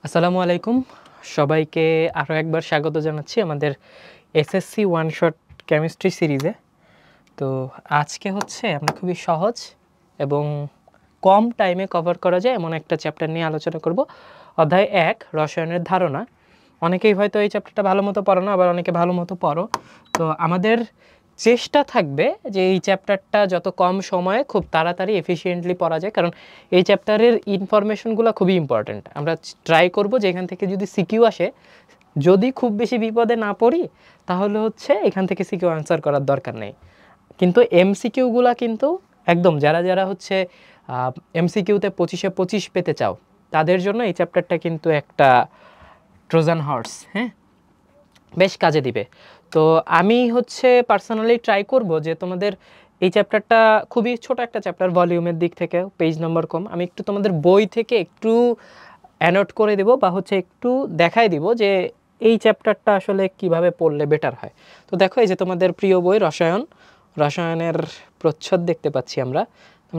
আসসালামু আলাইকুম সবাইকে আরও একবার স্বাগত জানাচ্ছি আমাদের এসএসসি ওয়ান শট কেমিস্ট্রি সিরিজে। তো আজকে হচ্ছে আমরা খুবই সহজ এবং কম টাইমে কভার করা যায় এমন একটা চ্যাপ্টার নিয়ে আলোচনা করব। অধ্যায় 1 রসায়নের ধারণা। অনেকেই হয়তো এই চ্যাপ্টারটা ভালো মতো পড়ো না, আবার অনেকে ভালো মতো পড়ো। তো আমাদের চেষ্টা থাকবে যে এই চ্যাপ্টারটা যত কম সময়ে খুব তাড়াতাড়ি এফিশিয়েন্টলি পড়া যায়, কারণ এই চ্যাপ্টারের ইনফরমেশনগুলো খুবই ইম্পর্ট্যান্ট। আমরা ট্রাই করব যে এখান থেকে যদি সিকিউ আসে, যদি খুব বেশি বিপদে না পড়ি তাহলে হচ্ছে এখান থেকে সিকিউ আনসার করার দরকার নেই। কিন্তু এমসিকিউগুলা কিন্তু একদম যারা যারা হচ্ছে এমসিকিউতে 25-এ 25 পেতে চাও তাদের জন্য এই চ্যাপ্টারটা কিন্তু একটা ট্রোজান হর্স, হ্যাঁ, বেশ কাজে দিবে। তো আমি হচ্ছে পার্সোনালি ট্রাই করব যে তোমাদের এই চ্যাপ্টারটা খুবই ছোট একটা চ্যাপ্টার, ভলিউমের দিক থেকে পেজ নাম্বার কম, আমি একটু তোমাদের বই থেকে একটু অ্যানোট করে দেব বা হচ্ছে একটু দেখাই দিব যে এই চ্যাপ্টারটা আসলে কিভাবে পড়লে বেটার হয়। তো দেখো, এই যে তোমাদের প্রিয় বই রসায়নের প্রচ্ছদ দেখতে পাচ্ছি আমরা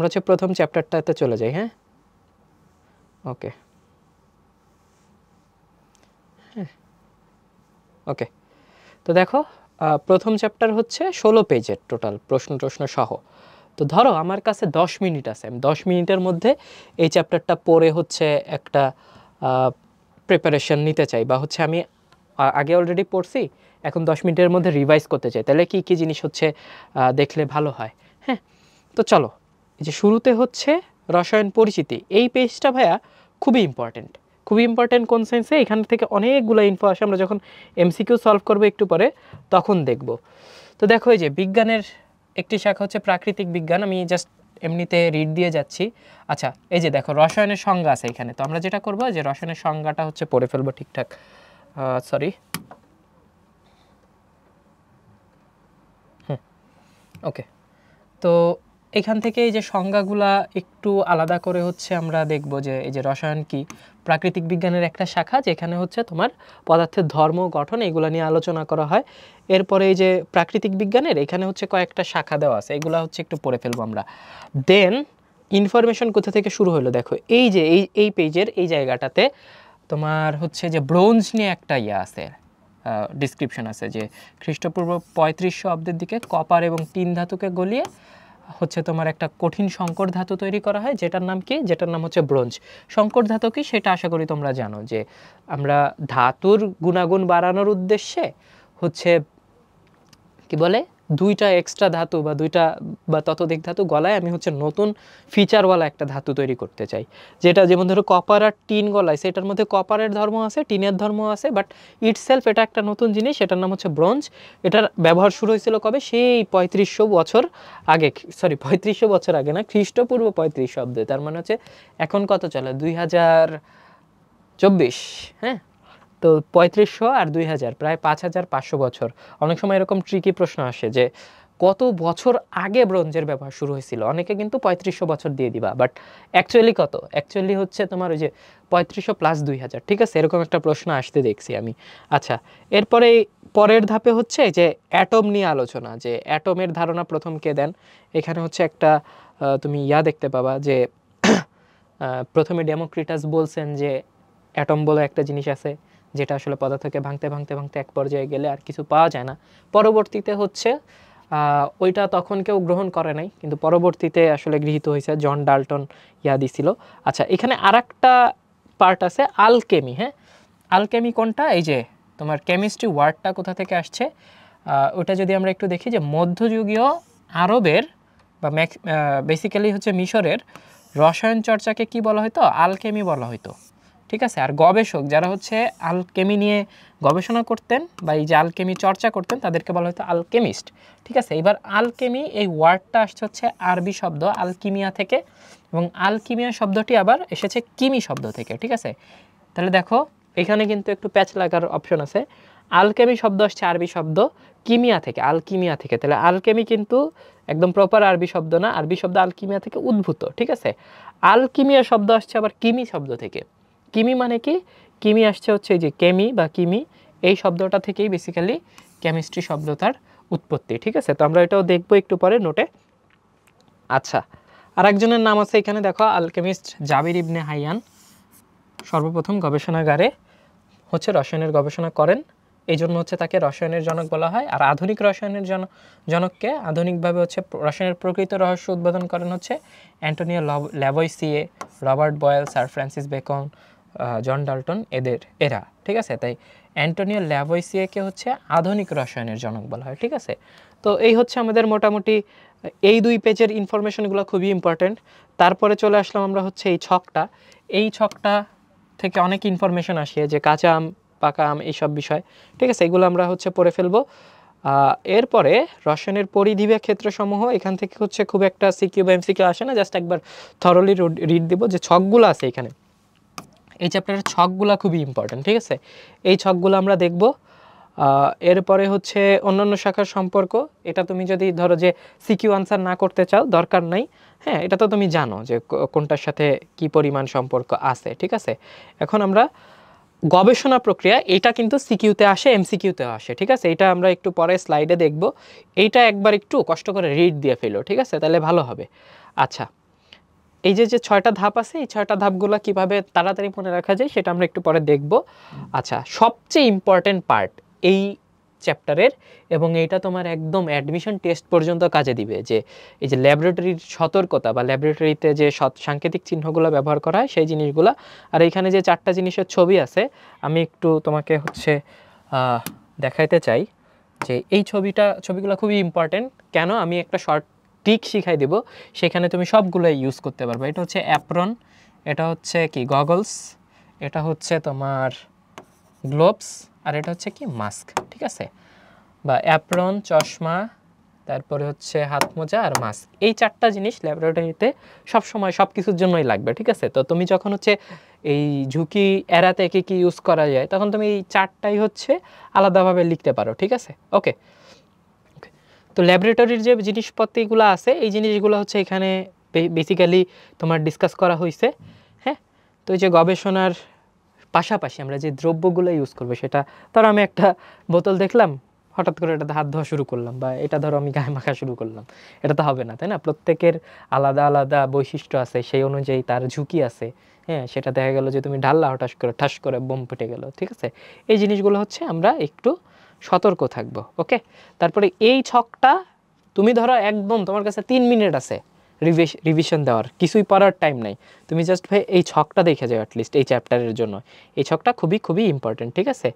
হচ্ছে প্রথম চ্যাপ্টারটাতে চলে যাই। হ্যাঁ, ওকে ওকে। তো দেখো, প্রথম চ্যাপ্টার হচ্ছে 16 পেজের টোটাল, প্রশ্ন সহ। তো ধরো আমার কাছে 10 মিনিট আছে, আমি 10 মিনিটের মধ্যে এই চ্যাপ্টারটা পড়ে হচ্ছে একটা প্রিপারেশন নিতে চাই, বা হচ্ছে আমি আগে অলরেডি পড়ছি, এখন 10 মিনিটের মধ্যে রিভাইজ করতে চাই। তাহলে কি কি জিনিস হচ্ছে দেখলে ভালো হয়। হ্যাঁ, তো চলো, এই যে শুরুতে হচ্ছে রসায়ন পরিচিতি, এই পেজটা ভাইয়া খুবই ইম্পর্টেন্ট। খুবই ইম্পর্টেন্ট কোন সেন্সে, এখান থেকে অনেকগুলো ইনফো আসে, আমরা যখন এমসিকিউ সলভ করবো একটু পরে তখন দেখব। তো দেখো, এই যে বিজ্ঞানের একটি শাখা হচ্ছে প্রাকৃতিক বিজ্ঞান, আমি জাস্ট এমনিতে রিড দিয়ে যাচ্ছি। আচ্ছা, এই যে দেখো রসায়নের সংজ্ঞা আছে এখানে, তো আমরা যেটা করবো যে রসায়নের সংজ্ঞাটা হচ্ছে পড়ে ফেলবো ঠিকঠাক। সরি, ওকে। তো এখান থেকে এই যে সংজ্ঞাগুলা একটু আলাদা করে হচ্ছে আমরা দেখব যে এই যে রসায়ন কি, প্রাকৃতিক বিজ্ঞানের একটা শাখা যেখানে হচ্ছে তোমার পদার্থের ধর্ম গঠন এগুলো নিয়ে আলোচনা করা হয়। এরপরে এই যে প্রাকৃতিক বিজ্ঞানের এখানে হচ্ছে কয়েকটা শাখা দেওয়া আছে, এগুলো হচ্ছে একটু পড়ে ফেলবো আমরা। দেন ইনফরমেশন কোথা থেকে শুরু হলো, দেখো এই যে এই পেজের এই জায়গাটাতে তোমার হচ্ছে যে ব্রোঞ্জ নিয়ে একটা ইয়ে আছে, ডিসক্রিপশন আছে যে খ্রিস্টপূর্ব 3500 অব্দের দিকে কপার এবং টিন ধাতুকে গলিয়ে হচ্ছে তোমার একটা কঠিন সংকর ধাতু তৈরি করা হয়, যেটার নাম কি, যেটার নাম হচ্ছে ব্রোঞ্জ। সংকর ধাতু কি সেটা আশা করি তোমরা জানো, যে আমরা ধাতুর গুণাগুণ বাড়ানোর উদ্দেশ্যে হচ্ছে কি বলে দুইটা এক্সট্রা ধাতু বা দুইটা বা ততোধিক ধাতু গলায় আমি হচ্ছে নতুন ফিচারওয়ালা একটা ধাতু তৈরি করতে চাই, যেটা যেমন ধরো কপার আর টিন গলায়, সেটার মধ্যে কপারের ধর্ম আছে, টিনের ধর্ম আছে, বাট ইটসেলফ এটা একটা নতুন জিনিস, এটার নাম হচ্ছে ব্রোঞ্জ। এটার ব্যবহার শুরু হয়েছিল কবে, সেই 3500 বছর আগে, সরি 3500 বছর আগে না, খ্রিস্টপূর্ব 3500 অব্দে, তার মানে হচ্ছে এখন কত চলে 2024। হ্যাঁ, তো 3500 আর 2000 প্রায় 5500 বছর। অনেক সময় এরকম ট্রিকি প্রশ্ন আসে যে কত বছর আগে ব্রোঞ্জের ব্যবহার শুরু হয়েছিল, অনেকে কিন্তু 3500 বছর দিয়ে দিবা, বাট অ্যাকচুয়ালি কত, অ্যাকচুয়ালি হচ্ছে তোমার ওই যে 3500 প্লাস 2000, ঠিক আছে, এরকম একটা প্রশ্ন আসতে দেখছি আমি। আচ্ছা, এরপরে পরের ধাপে হচ্ছে যে অ্যাটম নিয়ে আলোচনা, যে অ্যাটমের ধারণা প্রথম কে দেন। এখানে হচ্ছে একটা তুমি দেখতে পাবা যে প্রথমে ডেমোক্রিটাস বলছেন যে অ্যাটম বলে একটা জিনিস আছে, যেটা আসলে পদার্থকে ভাঙতে ভাঙতে ভাঙতে এক পর্যায়ে গেলে আর কিছু পাওয়া যায় না। পরবর্তীতে হচ্ছে ওইটা তখন কেউ গ্রহণ করে নাই, কিন্তু পরবর্তীতে আসলে গৃহীত হয়েছে, জন ডাল্টন দিছিল। আচ্ছা, এখানে আরেকটা পার্ট আছে আলকেমি। হ্যাঁ, আলকেমি কোনটা, এই যে তোমার কেমিস্ট্রি ওয়ার্ডটা কোথা থেকে আসছে, ওটা যদি আমরা একটু দেখি, যে মধ্যযুগীয় আরবের বা বেসিক্যালি হচ্ছে মিশরের রসায়ন চর্চাকে কি বলা হতো, আলকেমি বলা হতো, ঠিক আছে। আর গবেষক যারা হচ্ছে আলকেমি নিয়ে গবেষণা করতেন বা এই যে আলকেমি চর্চা করতেন তাদেরকে বলা হতো আলকেমিস্ট, ঠিক আছে। এবার আলকেমি এই ওয়ার্ডটা আসছে হচ্ছে আরবি শব্দ আলকিমিয়া থেকে, এবং আলকিমিয়া শব্দটি আবার এসেছে কিমি শব্দ থেকে, ঠিক আছে। তাহলে দেখো এখানে কিন্তু একটু প্যাচ লাগার অপশন আছে, আলকেমি শব্দ আসছে আরবি শব্দ কিমিয়া থেকে, আলকিমিয়া থেকে, তাহলে আলকেমি কিন্তু একদম প্রপার আরবি শব্দ না, আরবি শব্দ আলকিমিয়া থেকে উদ্ভূত, ঠিক আছে। আলকিমিয়া শব্দ আসছে আবার কিমি শব্দ থেকে। কিমি মানে কি, কিমি আসছে হচ্ছে এই যে কেমি বা কিমি, এই শব্দটা থেকেই বেসিক্যালি কেমিস্ট্রি শব্দটার উৎপত্তি, ঠিক আছে। তো আমরা এটাও দেখবো একটু পরে নোটে। আচ্ছা, আর একজনের নাম আছে এখানে দেখো, আলকেমিস্ট জাবির ইবনে হাইয়ান। সর্বপ্রথম গবেষণাগারে হচ্ছে রসায়নের গবেষণা করেন, এই জন্য হচ্ছে তাকে রসায়নের জনক বলা হয়। আর আধুনিক রসায়নের জনককে আধুনিকভাবে হচ্ছে রসায়নের প্রকৃত রহস্য উদ্বোধন করেন হচ্ছে Antonio Lavoisier, Robert Boyle, Sir Francis Bacon, John Dalton এরা, ঠিক আছে। তাই অ্যান্টোনিও ল্যাভোইসিয়েকে হচ্ছে আধুনিক রসায়নের জনক বলা হয়, ঠিক আছে। তো এই হচ্ছে আমাদের মোটামুটি এই 2 পেজের ইনফরমেশনগুলো খুবই ইম্পর্টেন্ট। তারপরে চলে আসলাম আমরা হচ্ছে এই ছকটা থেকে অনেক ইনফরমেশন আসে যে কাঁচা আম, পাকা আম, এইসব বিষয়, ঠিক আছে। এগুলো আমরা হচ্ছে পড়ে ফেলবো। এরপরে রসায়নের পরিধি বা ক্ষেত্রসমূহ, এখান থেকে হচ্ছে খুব একটা সিকিউ বা এমসিকিউ আসে না, জাস্ট একবার থরলি রিড দিব। যে ছকগুলো আছে এখানে, এই চ্যাপ্টারের ছকগুলো খুবই ইম্পর্টেন্ট, ঠিক আছে। এই ছকগুলো আমরা দেখব। এরপরে হচ্ছে অন্যান্য শাখার সম্পর্ক, এটা তুমি যদি ধরো যে সিকিউ আনসার না করতে চাও, দরকার নাই, হ্যাঁ, এটা তো তুমি জানো যে কোনটার সাথে কি পরিমাণ সম্পর্ক আছে, ঠিক আছে। এখন আমরা গবেষণা প্রক্রিয়া, এটা কিন্তু সিকিউতে আসে, এমসিকিউতে আসে, ঠিক আছে। এটা আমরা একটু পরে স্লাইডে দেখব। এইটা একবার একটু কষ্ট করে রিড দিয়ে ফেলো, ঠিক আছে, তাহলে ভালো হবে। আচ্ছা, এই যে 6টা ধাপ আছে, এই 6টা ধাপগুলো কিভাবে তাড়াতাড়ি মনে রাখা যায় সেটা আমরা একটু পরে দেখব। আচ্ছা, সবচেয়ে ইম্পর্টেন্ট পার্ট এই চ্যাপ্টারের, এবং এইটা তোমার একদম অ্যাডমিশন টেস্ট পর্যন্ত কাজে দিবে, যে এই যে ল্যাবরেটরির সতর্কতা বা ল্যাবরেটরিতে যে সাংকেতিক চিহ্নগুলো ব্যবহার করা হয় সেই জিনিসগুলো। আর এইখানে যে 4টা জিনিসের ছবি আছে, আমি একটু তোমাকে হচ্ছে দেখাইতে চাই যে এই ছবিগুলো খুবই ইম্পর্টেন্ট। কেন, আমি একটা শর্ট ট্রিক শিখাই দেব, সেখানে তুমি সবগুলো ইউজ করতে পারবে। এটা হচ্ছে অ্যাপ্রন, এটা হচ্ছে কি গগলস, এটা হচ্ছে তোমার গ্লোভস, আর এটা হচ্ছে কি মাস্ক, ঠিক আছে। বা অ্যাপ্রন, চশমা, তারপরে হচ্ছে হাত মোজা আর মাস্ক, এই 4টা জিনিস ল্যাবরেটরিতে সবসময় সব কিছুর জন্যই লাগবে, ঠিক আছে। তো তুমি যখন হচ্ছে এই ঝুঁকি এড়াতে কি ইউজ করা যায়, তখন তুমি এই 4টাই হচ্ছে আলাদাভাবে লিখতে পারো, ঠিক আছে। ওকে, তো ল্যাবরেটরির যে জিনিসপত্রগুলো আছে, এই জিনিসগুলো হচ্ছে এখানে বেসিক্যালি তোমার ডিসকাস করা হয়েছে, হ্যাঁ। তো এই যে গবেষণার পাশাপাশি আমরা যে দ্রব্যগুলো ইউজ করবো, সেটা ধরো আমি একটা বোতল দেখলাম, হঠাৎ করে এটাতে হাত ধোয়া শুরু করলাম, বা এটা ধরো আমি গায়ে মাখা শুরু করলাম, এটা তো হবে না, তাই না। প্রত্যেকের আলাদা আলাদা বৈশিষ্ট্য আছে, সেই অনুযায়ী তার ঝুঁকি আছে, হ্যাঁ। সেটা দেখা গেল যে তুমি ঢাললা, হঠাৎ করে ঠাস করে বোম ফুটে গেল, ঠিক আছে। এই জিনিসগুলো হচ্ছে আমরা একটু সতর্ক থাকবো, ওকে। তারপরে এই ছকটা তুমি ধরো একদম তোমার কাছে 3 মিনিট আছে রিভিশন দেওয়ার, কিছুই পড়ার টাইম নাই, তুমি জাস্ট ভাই এই ছকটা দেখে যাও অ্যাটলিস্ট এই চ্যাপ্টারের জন্য। এই ছকটা খুবই খুবই ইম্পর্টেন্ট, ঠিক আছে।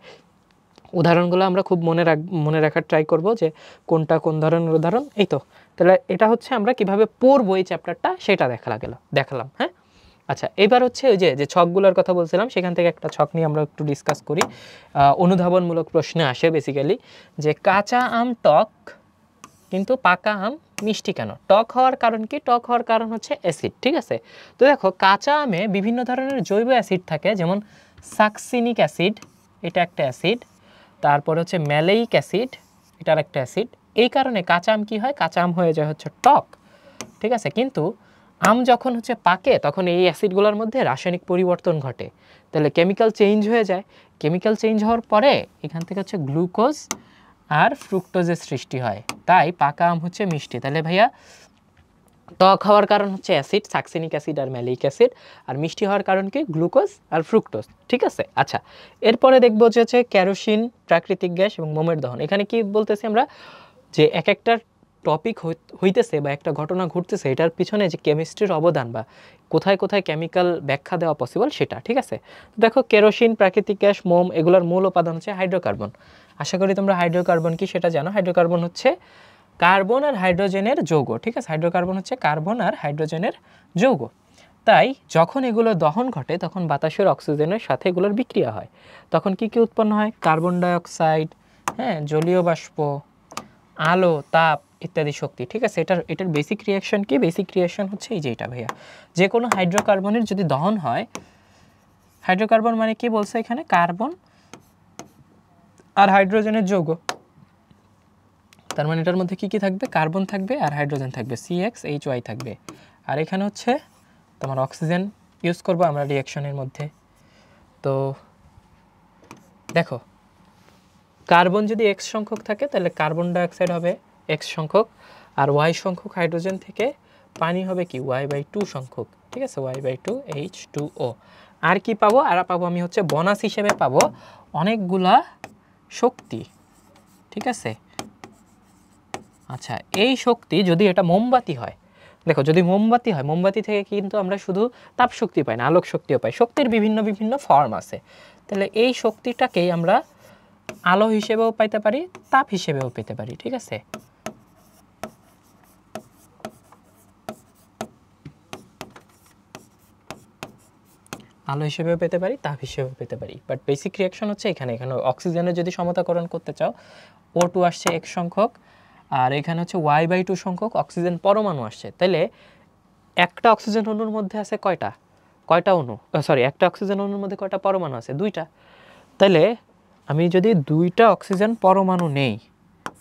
উদাহরণগুলো আমরা খুব মনে রাখার ট্রাই করব, যে কোনটা কোন ধরনের উদাহরণ। এই তো, তাহলে এটা হচ্ছে আমরা কিভাবে পড়বো এই চ্যাপ্টারটা সেটা দেখালাম, হ্যাঁ। আচ্ছা, এবার হচ্ছে ওই যে ছকগুলোর কথা বলছিলাম, সেখান থেকে একটা ছক নিয়ে আমরা একটু ডিসকাস করি। অনুধাবনমূলক প্রশ্নে আসে বেসিক্যালি, যে কাঁচা আম টক কিন্তু পাকা আম মিষ্টি কেন? টক হওয়ার কারণ কি? টক হওয়ার কারণ হচ্ছে অ্যাসিড, ঠিক আছে। তো দেখো, কাঁচা আমে বিভিন্ন ধরনের জৈব অ্যাসিড থাকে, যেমন সাকসিনিক অ্যাসিড, এটা একটা অ্যাসিড, তারপর হচ্ছে ম্যালেইক অ্যাসিড, এটার একটা অ্যাসিড। এই কারণে কাঁচা আম কি হয়? কাঁচা আম হয়ে যায় হচ্ছে টক, ঠিক আছে। কিন্তু আম যখন হচ্ছে পাকে, তখন এই অ্যাসিডগুলোর মধ্যে রাসায়নিক পরিবর্তন ঘটে, তাহলে কেমিক্যাল চেঞ্জ হয়ে যায়। কেমিক্যাল চেঞ্জ হওয়ার পরে এখান থেকে হচ্ছে গ্লুকোজ আর ফ্রুক্টোজের সৃষ্টি হয়, তাই পাকা আম হচ্ছে মিষ্টি। তাহলে ভাইয়া, টক হওয়ার কারণ হচ্ছে অ্যাসিড, সাকসিনিক অ্যাসিড আর ম্যালিক অ্যাসিড, আর মিষ্টি হওয়ার কারণ কি? গ্লুকোজ আর ফ্রুক্টোজ, ঠিক আছে। আচ্ছা, এরপরে দেখবো যে হচ্ছে কেরোসিন, প্রাকৃতিক গ্যাস এবং মোমের দহন। এখানে কি বলতেছি আমরা, যে এক একটা টপিক হইতেছে বা একটা ঘটনা ঘটতেছে, এটার পিছনে যে কেমিস্ট্রির অবদান বা কোথায় কোথায় কেমিক্যাল ব্যাখ্যা দেওয়া পসিবল সেটা, ঠিক আছে। দেখো, কেরোসিন, প্রাকৃতিক গ্যাস, মোম, এগুলোর মূল উপাদান হচ্ছে হাইড্রোকার্বন। আশা করি তোমরা হাইড্রোকার্বন কি সেটা জানো। হাইড্রোকার্বন হচ্ছে কার্বন আর হাইড্রোজেনের যৌগ, ঠিক আছে। হাইড্রোকার্বন হচ্ছে কার্বন আর হাইড্রোজেনের যৌগ। তাই যখন এগুলো দহন ঘটে, তখন বাতাসের অক্সিজেনের সাথে এগুলোর বিক্রিয়া হয়, তখন কি কি উৎপন্ন হয়? কার্বন ডাইঅক্সাইড, হ্যাঁ, জলীয় বাষ্প, আলো, তাপ ইত্যাদি শক্তি, ঠিক আছে। এটার বেসিক রিয়াকশন কি? বেসিক রিয়াকশন হচ্ছে এই যে এটা ভাইয়া, যে কোনো হাইড্রোকার্বনের যদি দহন হয়, হাইড্রোকার্বন মানে কি বলছে এখানে? কার্বন আর হাইড্রোজেনের যৌগ। তার মানে এটার মধ্যে কি কি থাকবে? কার্বন থাকবে আর হাইড্রোজেন থাকবে, CXHY থাকবে, আর এখানে হচ্ছে তোমার অক্সিজেন ইউজ করবো আমরা রিয়াকশনের মধ্যে। তো দেখো, কার্বন যদি X সংখ্যক থাকে, তাহলে কার্বন ডাইঅক্সাইড হবে X সংখ্যক, আর Y সংখ্যক হাইড্রোজেন থেকে পানি হবে কি? Y/2 সংখ্যক, ঠিক আছে, Y/2 H2O। আর কি পাবো, আর পাবো আমি হচ্ছে বোনাস হিসেবে পাবো অনেকগুলা শক্তি, ঠিক আছে। আচ্ছা, এই শক্তি যদি এটা মোমবাতি হয়, দেখো যদি মোমবাতি হয়, মোমবাতি থেকে কিন্তু আমরা শুধু তাপ শক্তি পাই না, আলোক শক্তিও পাই। শক্তির বিভিন্ন বিভিন্ন ফর্ম আছে, তাহলে এই শক্তিটাকেই আমরা আলো হিসেবেও পাইতে পারি, তাপ হিসেবেও পেতে পারি, ঠিক আছে। আলো হিসেবেও পেতে পারি, তাপ হিসেবেও পেতে পারি, বাট বেসিক রিয়াকশন হচ্ছে এখানে অক্সিজেনের যদি সমতাকরণ করতে চাও, O2 আসছে x সংখ্যক, আর এখানে হচ্ছে Y/2 সংখ্যক অক্সিজেন পরমাণু আসছে। তাহলে একটা অক্সিজেন অণুর মধ্যে আছে কয়টা অণু, সরি, একটা অক্সিজেন অণুর মধ্যে কয়টা পরমাণু আছে, 2টা। তাহলে আমি যদি 2টা অক্সিজেন পরমাণু নেই,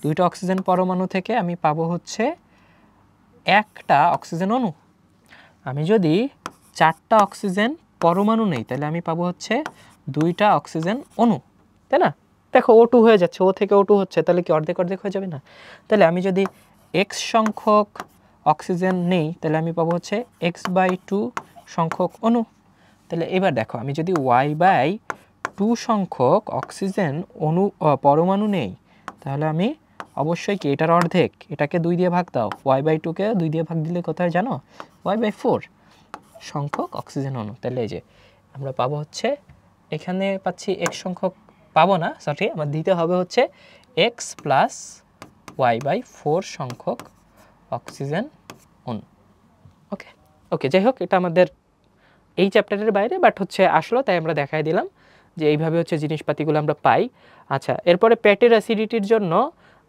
2টা অক্সিজেন পরমাণু থেকে আমি পাবো হচ্ছে একটা অক্সিজেন অণু। আমি যদি 4টা অক্সিজেন পরমাণু নেই, তাহলে আমি পাবো হচ্ছে 2টা অক্সিজেন অণু, তাই না? দেখো O2 হয়ে যাচ্ছে, O থেকে O2 হচ্ছে, তাহলে কি অর্ধেক অর্ধেক হয়ে যাবে না? তাহলে আমি যদি x সংখ্যক অক্সিজেন নেই, তাহলে আমি পাবো হচ্ছে x/2 সংখ্যক অণু। তাহলে এবার দেখো আমি যদি Y/2 সংখ্যক অক্সিজেন অণু পরমাণু নেই, তাহলে আমি অবশ্যই কি এটার অর্ধেক, এটাকে 2 দিয়ে ভাগ দাও, Y/2কে 2 দিয়ে ভাগ দিলে কোথায় জানো, Y/4 সংখ্যক অক্সিজেন অণু। তাহলে এই যে আমরা পাবো হচ্ছে, এখানে পাচ্ছি x সংখ্যক, পাবো না, সরি, আমার দিতে হবে হচ্ছে x + Y/4 সংখ্যক অক্সিজেন অণু। ওকে ওকে, যাই হোক, এটা আমাদের এই চ্যাপ্টারের বাইরে, বাট হচ্ছে আসলো, তাই আমরা দেখাই দিলাম যে এইভাবে হচ্ছে জিনিসপাতিগুলো আমরা পাই। আচ্ছা, এরপরে পেটের অ্যাসিডিটির জন্য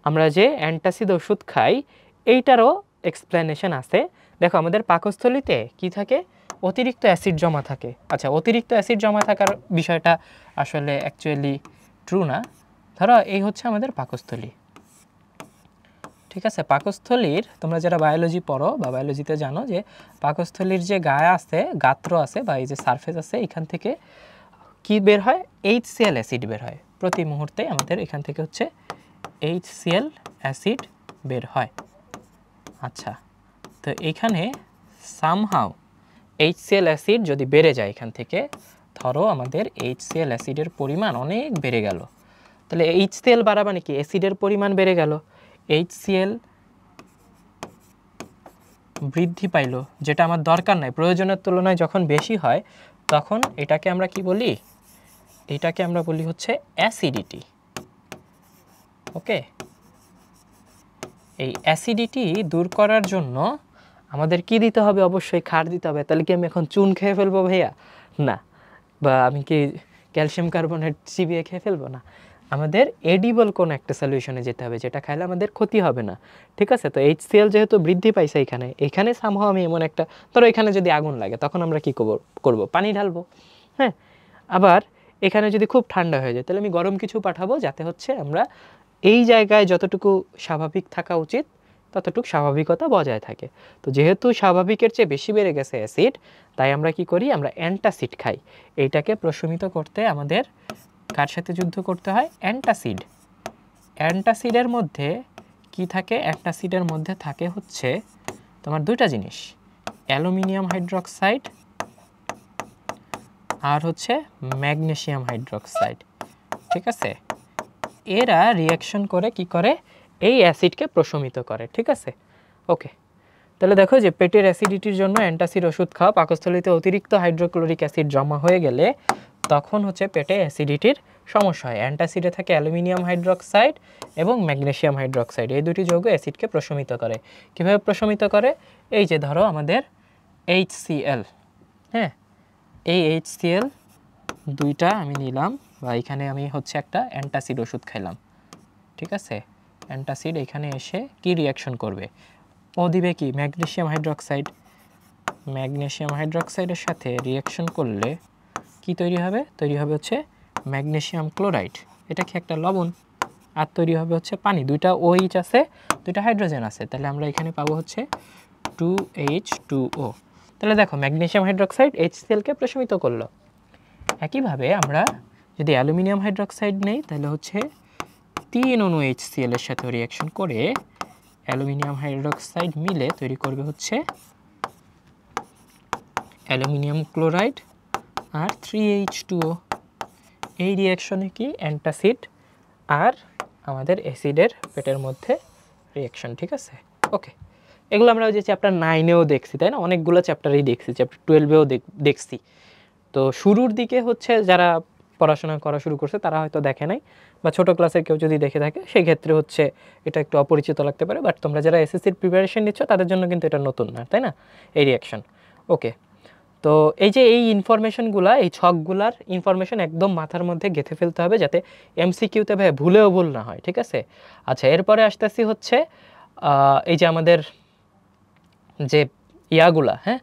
আমরা যে অ্যান্টাসিড ওষুধ খাই, এইটারও এক্সপ্লেনেশন আছে। দেখো আমাদের পাকস্থলীতে কি থাকে, অতিরিক্ত অ্যাসিড জমা থাকে। আচ্ছা, অতিরিক্ত অ্যাসিড জমা থাকার বিষয়টা আসলে অ্যাকচুয়ালি ট্রু না। ধরো এই হচ্ছে আমাদের পাকস্থলী, ঠিক আছে। পাকস্থলীর, তোমরা যারা বায়োলজি পড়ো বা বায়োলজিতে জানো যে পাকস্থলীর যে গায়ে আছে, গাত্র আছে বা এই যে সারফেস আছে, এখান থেকে কি বের হয়, HCl অ্যাসিড বের হয় প্রতি মুহূর্তে। আমাদের এখান থেকে হচ্ছে HCl অ্যাসিড বের হয়। আচ্ছা, তো এখানে সামহাউ HCl অ্যাসিড যদি বেড়ে যায়, এখান থেকে ধরো আমাদের HCl অ্যাসিডের পরিমাণ অনেক বেড়ে গেল, তাহলে HCl বাড়া মানে কি, অ্যাসিডের পরিমাণ বেড়ে গেল, HCl বৃদ্ধি পাইলো, যেটা আমার দরকার নাই, প্রয়োজনের তুলনায় যখন বেশি হয় তখন এটাকে আমরা কি বলি, এটাকে আমরা বলি হচ্ছে অ্যাসিডিটি। ওকে, এই অ্যাসিডিটি দূর করার জন্য আমাদের কি দিতে হবে, অবশ্যই ক্ষার দিতে হবে। তাহলে কি আমি এখন চুন খেয়ে ফেলবো ভাইয়া? না। বা আমি কি ক্যালসিয়াম কার্বনেট চিবিয়ে খেয়ে ফেলবো? না। আমাদের এডিবল কোন একটা সলিউশনে যেতে হবে, যেটা খাইলে আমাদের ক্ষতি হবে না, ঠিক আছে। তো HCl যেহেতু বৃদ্ধি পাইছে এখানে সামহাও আমি এমন একটা, ধরো এখানে যদি আগুন লাগে, তখন আমরা কি করব, পানি ঢালবো, হ্যাঁ। আবার এখানে যদি খুব ঠান্ডা হয়ে যায়, তাহলে আমি গরম কিছু পাঠাবো, যাতে হচ্ছে আমরা এই জায়গায় যতটুকু স্বাভাবিক থাকা উচিত ততটুকু স্বাভাবিকতা বজায় থাকে। তো যেহেতু স্বাভাবিকের চেয়ে বেশি বেড়ে গেছে অ্যাসিড, তাই আমরা কি করি, আমরা অ্যান্টাসিড খাই। এইটাকে প্রশমিত করতে আমাদের কার সাথে যুদ্ধ করতে হয়, অ্যান্টাসিড। অ্যান্টাসিডের মধ্যে কি থাকে, অ্যান্টাসিডের মধ্যে থাকে হচ্ছে তোমার 2টা জিনিস, অ্যালুমিনিয়াম হাইড্রক্সাইড আর হচ্ছে ম্যাগনেসিয়াম হাইড্রক্সাইড, ঠিক আছে। এরা রিঅ্যাকশন করে কি করে, এই অ্যাসিডকে প্রশমিত করে, ঠিক আছে। ওকে, তাহলে দেখো যে পেটের অ্যাসিডিটির জন্য অ্যান্টাসিড ওষুধ খাওয়া, পাকস্থলীতে অতিরিক্ত হাইড্রোক্লোরিক অ্যাসিড জমা হয়ে গেলে তখন হচ্ছে পেটে অ্যাসিডিটির সমস্যা হয়। অ্যান্টাসিডে থাকে অ্যালুমিনিয়াম হাইড্রক্সাইড এবং ম্যাগনেসিয়াম হাইড্রক্সাইড, এই দুটি যৌগ অ্যাসিডকে প্রশমিত করে। কীভাবে প্রশমিত করে, এই যে ধরো আমাদের HCl, হ্যাঁ, এই HCl 2টা আমি নিলাম, বা এখানে আমি হচ্ছে একটা অ্যান্টাসিড ওষুধ খাইলাম, ঠিক আছে। অ্যান্টাসিড এখানে এসে কি রিঅ্যাকশন করবে, ও দিবে কি, ম্যাগনেসিয়াম হাইড্রক্সাইড। ম্যাগনেসিয়াম হাইড্রক্সাইডের সাথে রিঅ্যাকশন করলে কি তৈরি হবে, তৈরি হবে হচ্ছে ম্যাগনেসিয়াম ক্লোরাইড, এটা কি একটা লবণ, আর তৈরি হবে হচ্ছে পানি। 2টা OH আছে, 2টা হাইড্রোজেন আছে, তাহলে আমরা এখানে পাবো হচ্ছে 2H2O। তাহলে দেখো ম্যাগনেসিয়াম হাইড্রক্সাইড HCl-কে প্রশমিত করলো। একইভাবে আমরা যদি অ্যালুমিনিয়াম হাইড্রক্সাইড নেই, তাহলে হচ্ছে 3 অণু HCl এর সাথে রিঅ্যাকশন করে অ্যালুমিনিয়াম হাইড্রক্সাইড মিলে তৈরি করবে হচ্ছে অ্যালুমিনিয়াম ক্লোরাইড আর 3H2O। এই রিঅ্যাকশনে কি অ্যান্টাসিড আর আমাদের অ্যাসিডের পেটের মধ্যে রিঅ্যাকশন, ঠিক আছে। ওকে, এগুলো আমরা ওই যে চ্যাপ্টার 9-এও দেখছি, তাই না? অনেকগুলো চ্যাপ্টারেই দেখছি, চ্যাপ্টার 12-এও দেখছি। তো শুরুর দিকে হচ্ছে যারা পড়াশোনা করা শুরু করছে তারা হয়তো দেখে নাই, বা ছোটো ক্লাসের কেউ যদি দেখে থাকে সেই ক্ষেত্রে হচ্ছে এটা একটু অপরিচিত লাগতে পারে। বাট তোমরা যারা এসএসসির প্রিপারেশন নিচ্ছ তাদের জন্য কিন্তু এটা নতুন না, তাই না, এই রিঅ্যাকশন। ওকে, তো এই যে এই ইনফরমেশনগুলা, এই ছকগুলার ইনফরমেশন একদম মাথার মধ্যে গেঁথে ফেলতে হবে যাতে এমসিকিউতে ভাই ভুলেও ভুল না হয়, ঠিক আছে। আচ্ছা, এরপরে আসতেছি হচ্ছে এই যে আমাদের যে ইয়াগুলা, হ্যাঁ,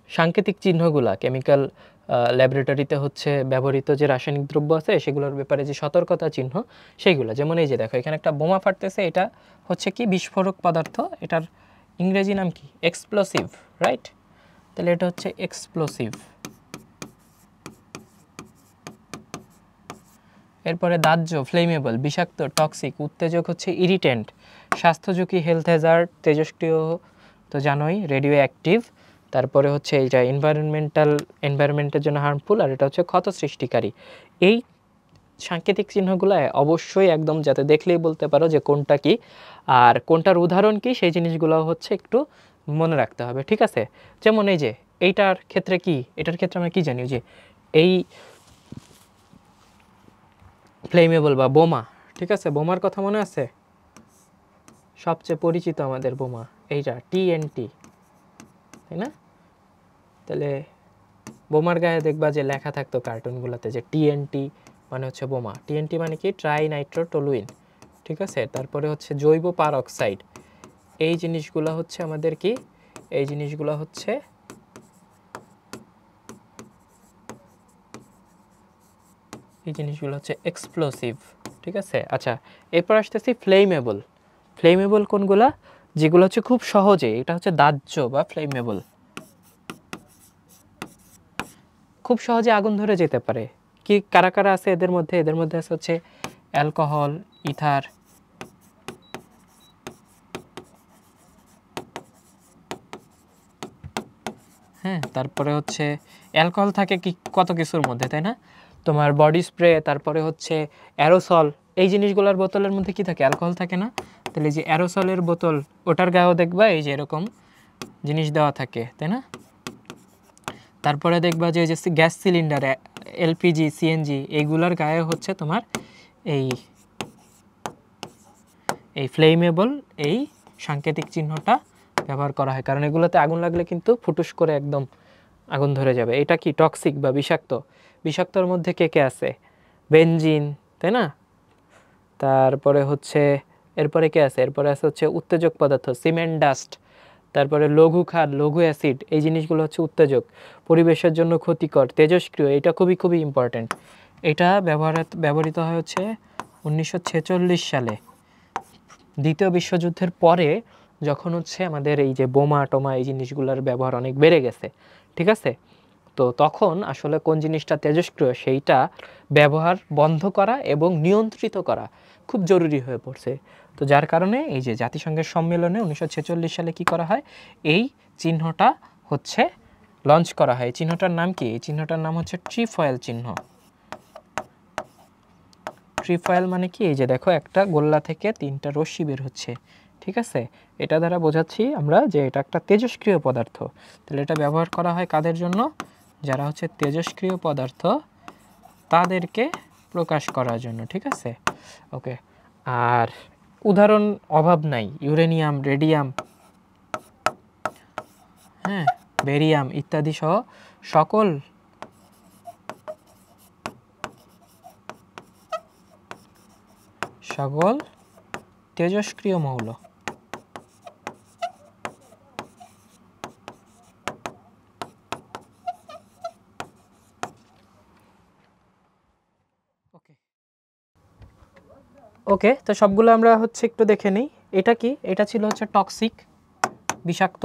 সাংকেতিক চিহ্নগুলা, কেমিক্যাল ল্যাবরেটরিতে হচ্ছে ব্যবহৃত যে রাসায়নিক দ্রব্য আছে সেগুলোর ব্যাপারে যে সতর্কতা চিহ্ন সেইগুলো, যেমন এই যে দেখো এখানে একটা বোমা ফাটতেছে, এটা হচ্ছে কি বিস্ফোরক পদার্থ, এটার ইংরেজি নাম কি, এক্সপ্লোসিভ, রাইট? তাহলে এটা হচ্ছে এক্সপ্লোসিভ। এরপরে দাহ্য, ফ্লেমেবল, বিষাক্ত, টক্সিক, উত্তেজক হচ্ছে ইরিটেন্ট, স্বাস্থ্য ঝুঁকি, হেলথ হ্যাজার্ড, তেজস্ক্রিয় তো জানোই, রেডিও অ্যাক্টিভ। তারপরে হচ্ছে এইটা এনভায়রনমেন্টের জন্য হার্মফুল, আর এটা হচ্ছে ক্ষত সৃষ্টিকারী। এই সাংকেতিক চিহ্নগুলো অবশ্যই একদম যাতে দেখলেই বলতে পারো যে কোনটা কি আর কোনটার উদাহরণ কি, সেই জিনিসগুলো হচ্ছে একটু মনে রাখতে হবে, ঠিক আছে। যেমন এই যে এইটার ক্ষেত্রে কি, এটার ক্ষেত্রে আমরা কি জানি যে এই ফ্লেমেবল বা বোমা, ঠিক আছে, বোমার কথা মনে আছে, সবচেয়ে পরিচিত আমাদের বোমা এইটা টিএনটি, তাই না? তাহলে বোমার গায়ে দেখবা যে লেখা থাকতো কার্টুনগুলোতে যে টিএনটি মানে হচ্ছে বোমা। টিএনটি মানে কি, ট্রাই নাইট্রোটলুইন, ঠিক আছে। তারপরে হচ্ছে জৈব পারঅক্সাইড, এই জিনিসগুলো হচ্ছে আমাদের কি, এই জিনিসগুলো হচ্ছে এক্সপ্লোসিভ, ঠিক আছে। আচ্ছা, এরপর আসতেছি ফ্লেমেবল। ফ্লেমেবল কোনগুলা, যেগুলো হচ্ছে খুব সহজে, এটা হচ্ছে দাহ্য বা ফ্লেমেবল, খুব সহজে আগুন ধরে যেতে পারে। কি কারা কারা আছে এদের মধ্যে? এদের মধ্যে আছে হচ্ছে অ্যালকোহল, ইথার, হ্যাঁ, তারপরে হচ্ছে অ্যালকোহল থাকে কি কত কিছুর মধ্যে, তাই না? তোমার বডি স্প্রে, তারপরে হচ্ছে অ্যারোসল, এই জিনিসগুলোর বোতলের মধ্যে কি থাকে, অ্যালকোহল থাকে না? তাহলে যে অ্যারোসলের বোতল, ওটার গায়েও দেখবা এই যে এরকম জিনিস দেওয়া থাকে, তাই না? তারপরে দেখবা যে গ্যাস সিলিন্ডার, এলপিজি, সিএনজি, এইগুলার গায়ে হচ্ছে তোমার এই ফ্লেমেবল এই সাংকেতিক চিহ্নটা ব্যবহার করা হয়, কারণ এগুলোতে আগুন লাগলে কিন্তু ফুটুস করে একদম আগুন ধরে যাবে। এটা কি টক্সিক বা বিষাক্ত। বিষাক্তর মধ্যে কে কে আছে, বেনজিন, তাই না? তারপরে হচ্ছে এরপরে কে আছে, এরপরে আছে হচ্ছে উত্তেজক পদার্থ, সিমেন্ট ডাস্ট, তারপরে লঘু ক্ষার, লঘু অ্যাসিড, এই জিনিসগুলো হচ্ছে উত্তেজক, পরিবেশের জন্য ক্ষতিকর, তেজস্ক্রিয়, এটা খুবই খুবই ইম্পর্ট্যান্ট। এটা ব্যবহৃত হয় হচ্ছে 1946 সালে, দ্বিতীয় বিশ্বযুদ্ধের পরে, যখন হচ্ছে আমাদের এই যে বোমা টোমা এই জিনিসগুলোর ব্যবহার অনেক বেড়ে গেছে, ঠিক আছে। তো তখন আসলে কোন জিনিসটা তেজস্ক্রিয় সেইটা ব্যবহার বন্ধ করা এবং নিয়ন্ত্রিত করা খুব জরুরি হয়ে পড়ছে। তো যার কারণে এই যে জাতিসংঘের সম্মেলনে 1946 সালে কি করা হয়, এই চিহ্নটা হচ্ছে লঞ্চ করা হয়। এই চিহ্নটার নাম কি, এই চিহ্নটার নাম হচ্ছে ট্রিফয়েল চিহ্ন। ট্রিফয়েল মানে কি, এই যে দেখো একটা গোল্লা থেকে 3টা রশ্মি বের হচ্ছে, ঠিক আছে। এটা দ্বারা বোঝাচ্ছি আমরা যে এটা একটা তেজস্ক্রিয় পদার্থ। তাহলে এটা ব্যবহার করা হয় কাদের জন্য, যারা হচ্ছে তেজস্ক্রিয় পদার্থ তাদেরকে প্রকাশ করার জন্য, ঠিক আছে। ওকে, আর উদাহরণ অভাব নাই, ইউরেনিয়াম, রেডিয়াম, হ্যাঁ, বেরিয়াম ইত্যাদি সহ সকল তেজস্ক্রিয় মৌল। ওকে, তো সবগুলো আমরা হচ্ছে একটু দেখে নিই। এটা কি, এটা ছিল হচ্ছে টক্সিক, বিষাক্ত।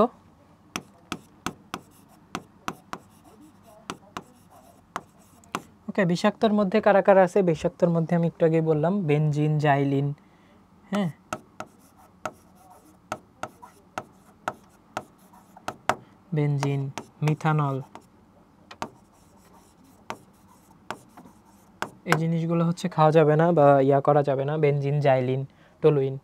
ওকে, বিষাক্তর মধ্যে কারা কারা আছে, বিষাক্তর মধ্যে আমি একটু আগেই বললাম বেনজিন, জাইলিন, হ্যাঁ, বেনজিন, মিথানল, এই জিনিসগুলো হচ্ছে খাওয়া যাবে না বা ইয়া করা যাবে না, বেনজিন, জাইলিন, টলুইন।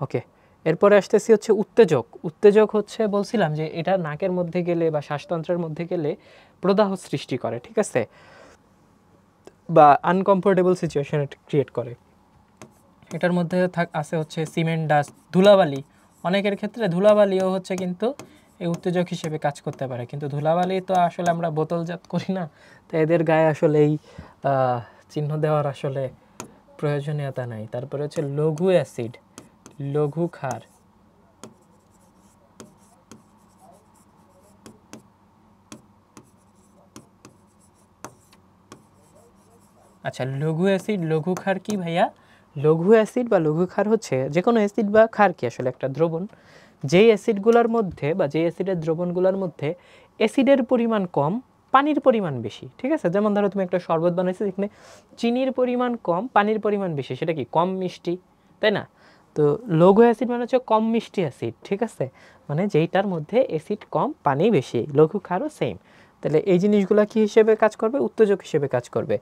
ওকে, এরপরে আসতেছি হচ্ছে উত্তেজক। উত্তেজক হচ্ছে বলছিলাম যে এটা নাকের মধ্যে গেলে বা শ্বাসতন্ত্রের মধ্যে গেলে প্রদাহ সৃষ্টি করে, ঠিক আছে, বা আনকমফোর্টেবল সিচুয়েশন ক্রিয়েট করে। এটার মধ্যে আছে হচ্ছে সিমেন্ট, ডাস্ট, ধুলাবালি। অনেকের ক্ষেত্রে ধুলাবালিও হচ্ছে কিন্তু এই উত্তেজক হিসেবে কাজ করতে পারে, কিন্তু ধুলাবালি তো আসলে আমরা বোতলজাত করি না, তো এদের গায়ে আসলে এই চিহ্ন দেওয়ার আসলে প্রয়োজনীয়তা নাই। তারপরে হচ্ছে লঘু অ্যাসিড, লঘু ক্ষার। আচ্ছা, লঘু অ্যাসিড, লঘু ক্ষার কি ভাইয়া? লঘু অ্যাসিড বা লঘু ক্ষার হচ্ছে যে কোনো অ্যাসিড বা ক্ষার কি আসলে একটা দ্রবণ, যেই অ্যাসিডগুলোর মধ্যে বা যেই অ্যাসিডের দ্রবণগুলোর মধ্যে অ্যাসিডের পরিমাণ কম, পানির পরিমাণ বেশি, ঠিক আছে। যেমন ধরো তুমি একটা শরবত বানাইছো, যেখানে চিনির পরিমাণ কম, পানির পরিমাণ বেশি, সেটা কি কম মিষ্টি, তাই না? তো লঘু অ্যাসিড মানে হচ্ছে কম মিষ্টি অ্যাসিড, ঠিক আছে, মানে যেইটার মধ্যে অ্যাসিড কম, পানি বেশি। লঘু ক্ষারও সেম। তাহলে এই জিনিসগুলো কি হিসেবে কাজ করবে? উত্তেজক হিসেবে কাজ করবে।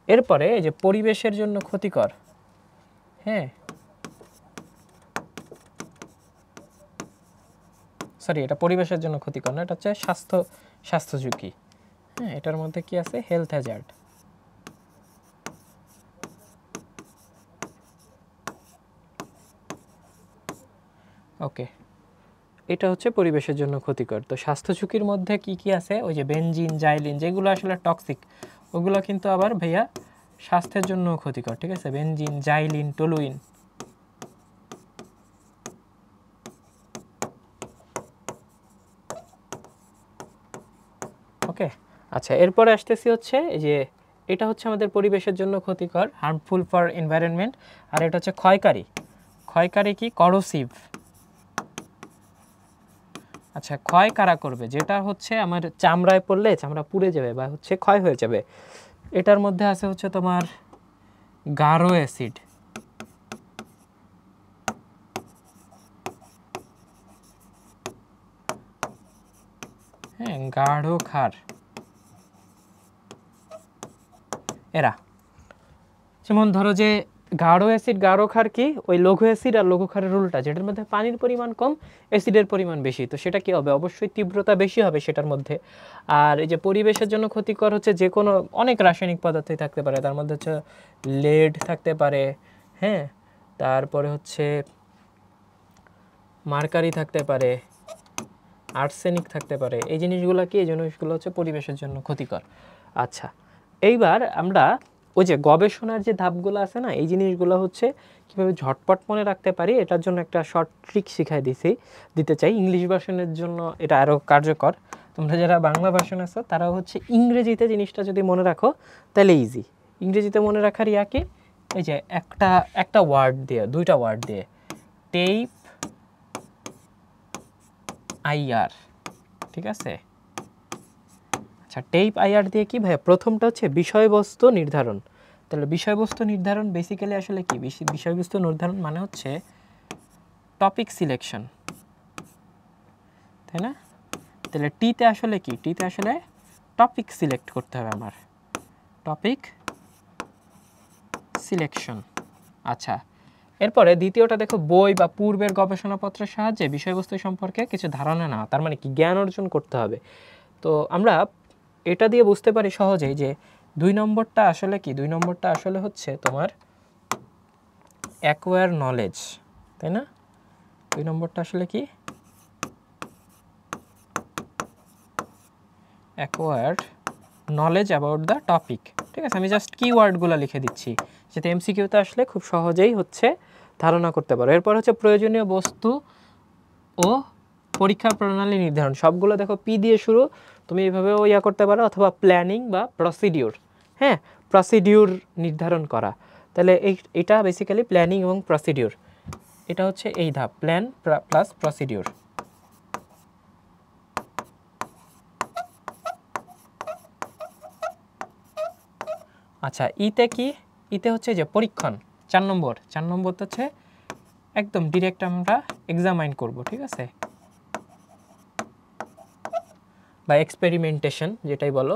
এরপরে এই যে পরিবেশের জন্য ক্ষতিকর, হ্যাঁ, সরি, এটা পরিবেশের জন্য ক্ষতিকর না, এটা হচ্ছে স্বাস্থ্য ঝুঁকি। হ্যাঁ, এটার মধ্যে কি আছে? Health Hazard. ওকে, এটা হচ্ছে পরিবেশের জন্য ক্ষতিকর। তো স্বাস্থ্য ঝুঁকির মধ্যে কি কি আছে? ওই যে বেনজিন, জাইলিন, যেগুলো আসলে টক্সিক, ওগুলো কিন্তু আবার ভাইয়া স্বাস্থ্যের জন্য ক্ষতিকর, ঠিক আছে। Benzene, xylene, toluene. ওকে, আচ্ছা, এরপরে আসতেছি হচ্ছে এই যে এটা হচ্ছে আমাদের পরিবেশের জন্য ক্ষতিকর, হার্মফুল ফর এনভায়রনমেন্ট। আর এটা হচ্ছে ক্ষয়কারী। ক্ষয়কারী কি? করোসিভ। আচ্ছা, ক্ষয় কারা করবে? যেটা হচ্ছে আমার চামড়ায় পড়লে চামড়া পুড়ে যাবে বা হচ্ছে ক্ষয় হয়ে যাবে। এটার মধ্যে আছে হচ্ছে তোমার গাঢ় অ্যাসিড, হ্যাঁ, গাঢ় ক্ষার, এরা। যেমন ধরো যে গাঢ় অ্যাসিড, গাঢ় ক্ষার কি? ওই লঘু অ্যাসিড আর লঘু ক্ষারের উল্টা, যেটার মধ্যে পানির পরিমাণ কম, অ্যাসিডের পরিমাণ বেশি, তো সেটা কি হবে? অবশ্যই তীব্রতা বেশি হবে সেটার মধ্যে। আর এই যে পরিবেশের জন্য ক্ষতিকর হচ্ছে যে কোনো অনেক রাসায়নিক পদার্থই থাকতে পারে, তার মধ্যে হচ্ছে লেড থাকতে পারে, হ্যাঁ, তারপরে হচ্ছে মার্কারি থাকতে পারে, আর্সেনিক থাকতে পারে। এই জিনিসগুলো কি? এই জিনিসগুলো হচ্ছে পরিবেশের জন্য ক্ষতিকর। আচ্ছা, এইবার আমরা ওই যে গবেষণার যে ধাপগুলো আছে না, এই জিনিসগুলো হচ্ছে কীভাবে ঝটপট মনে রাখতে পারি, এটার জন্য একটা শর্ট ট্রিক শিখাই দিতে চাই। ইংলিশ ভার্সনের জন্য এটা আরও কার্যকর। তোমরা যারা বাংলা ভার্সন আছো তারাও হচ্ছে ইংরেজিতে জিনিসটা যদি মনে রাখো তাহলে ইজি। ইংরেজিতে মনে রাখার ইয়া কি? এই যে একটা ওয়ার্ড দিয়ে, দুইটা ওয়ার্ড দিয়ে, টেপ, আইআর, ঠিক আছে। আচ্ছা, টেপ আইআর দিয়ে কি ভাই? প্রথমটা হচ্ছে বিষয়বস্তু নির্ধারণ। তাহলে বিষয়বস্তু নির্ধারণ বেসিক্যালি আসলে কি? বিষয়বস্তু নির্ধারণ মানে হচ্ছে টপিক সিলেকশন, তাই না? তাহলে টিতে আসলে কি? টিতে আসলে টপিক সিলেক্ট করতে হবে আমার, টপিক সিলেকশন। আচ্ছা, এরপরে দ্বিতীয়টা দেখো, বই বা পূর্বের গবেষণাপত্রের সাহায্যে বিষয়বস্তু সম্পর্কে কিছু ধারণা নেওয়া, তার মানে কি? জ্ঞান অর্জন করতে হবে। তো আমরা এটা দিয়ে বুঝতে পারি সহজেই যে 2 নম্বরটা আসলে কি? 2 নম্বরটা আসলে হচ্ছে তোমার অ্যাকোয়ার নলেজ, তাই না? 2 নম্বরটা আসলে কি? Acquired knowledge about the topic, ঠিক আছে। আমি জাস্ট কিওয়ার্ডগুলো লিখে দিচ্ছি যাতে এমসিকিউতে আসলে খুব সহজেই হচ্ছে ধারণা করতে পারো। এরপর হচ্ছে প্রয়োজনীয় বস্তু ও পরীক্ষা প্রণালী নির্ধারণ। সবগুলো দেখো পি দিয়ে শুরু, তুমি এইভাবেও ইয়া করতে পারো, অথবা প্ল্যানিং বা প্রসিডিউর, হ্যাঁ, প্রসিডিউর নির্ধারণ করা। তাহলে এটা বেসিক্যালি প্ল্যানিং এবং প্রসিডিউর, এটা হচ্ছে এই ধাপ, প্ল্যান প্লাস প্রসিডিউর। আচ্ছা, ইতে কি? ইতে হচ্ছে যে পরীক্ষণ, 4 নম্বর। 4 নম্বর হচ্ছে একদম ডিরেক্ট আমরা এক্সামাইন করব, ঠিক আছে, বা এক্সপেরিমেন্টেশন যেটাই বলো।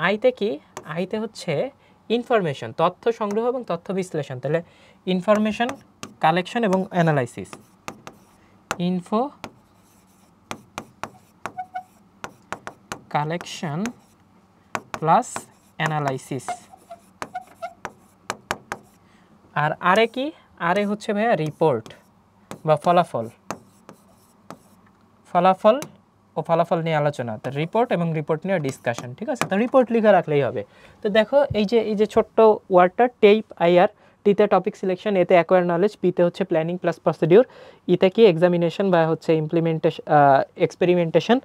আইতে কি? আইতে হচ্ছে ইনফরমেশন, তথ্য সংগ্রহ এবং তথ্য বিশ্লেষণ। তাহলে ইনফরমেশন কালেকশন এবং analysis, info collection plus analysis. আর আরে কি, আরে হচ্ছে ভাইয়া রিপোর্ট বা ফলাফল, ফলাফল ও ফলাফল নিয়ে আলোচনা। তো রিপোর্ট এবং রিপোর্ট নিয়ে ডিসকাশন, ঠিক আছে। তো রিপোর্ট লিখে রাখলেই হবে। তো দেখো এই যে ছোট্ট ওয়ার্ডটা টেপ, আইআর, টিতে টপিক সিলেকশন, এতে অ্যাকোয়ার নলেজ, পিতে হচ্ছে প্ল্যানিং প্লাস প্রসিডিউর, ইতে কি এক্সামিনেশন বা হচ্ছে ইমপ্লিমেন্টেশন এক্সপেরিমেন্টেশন,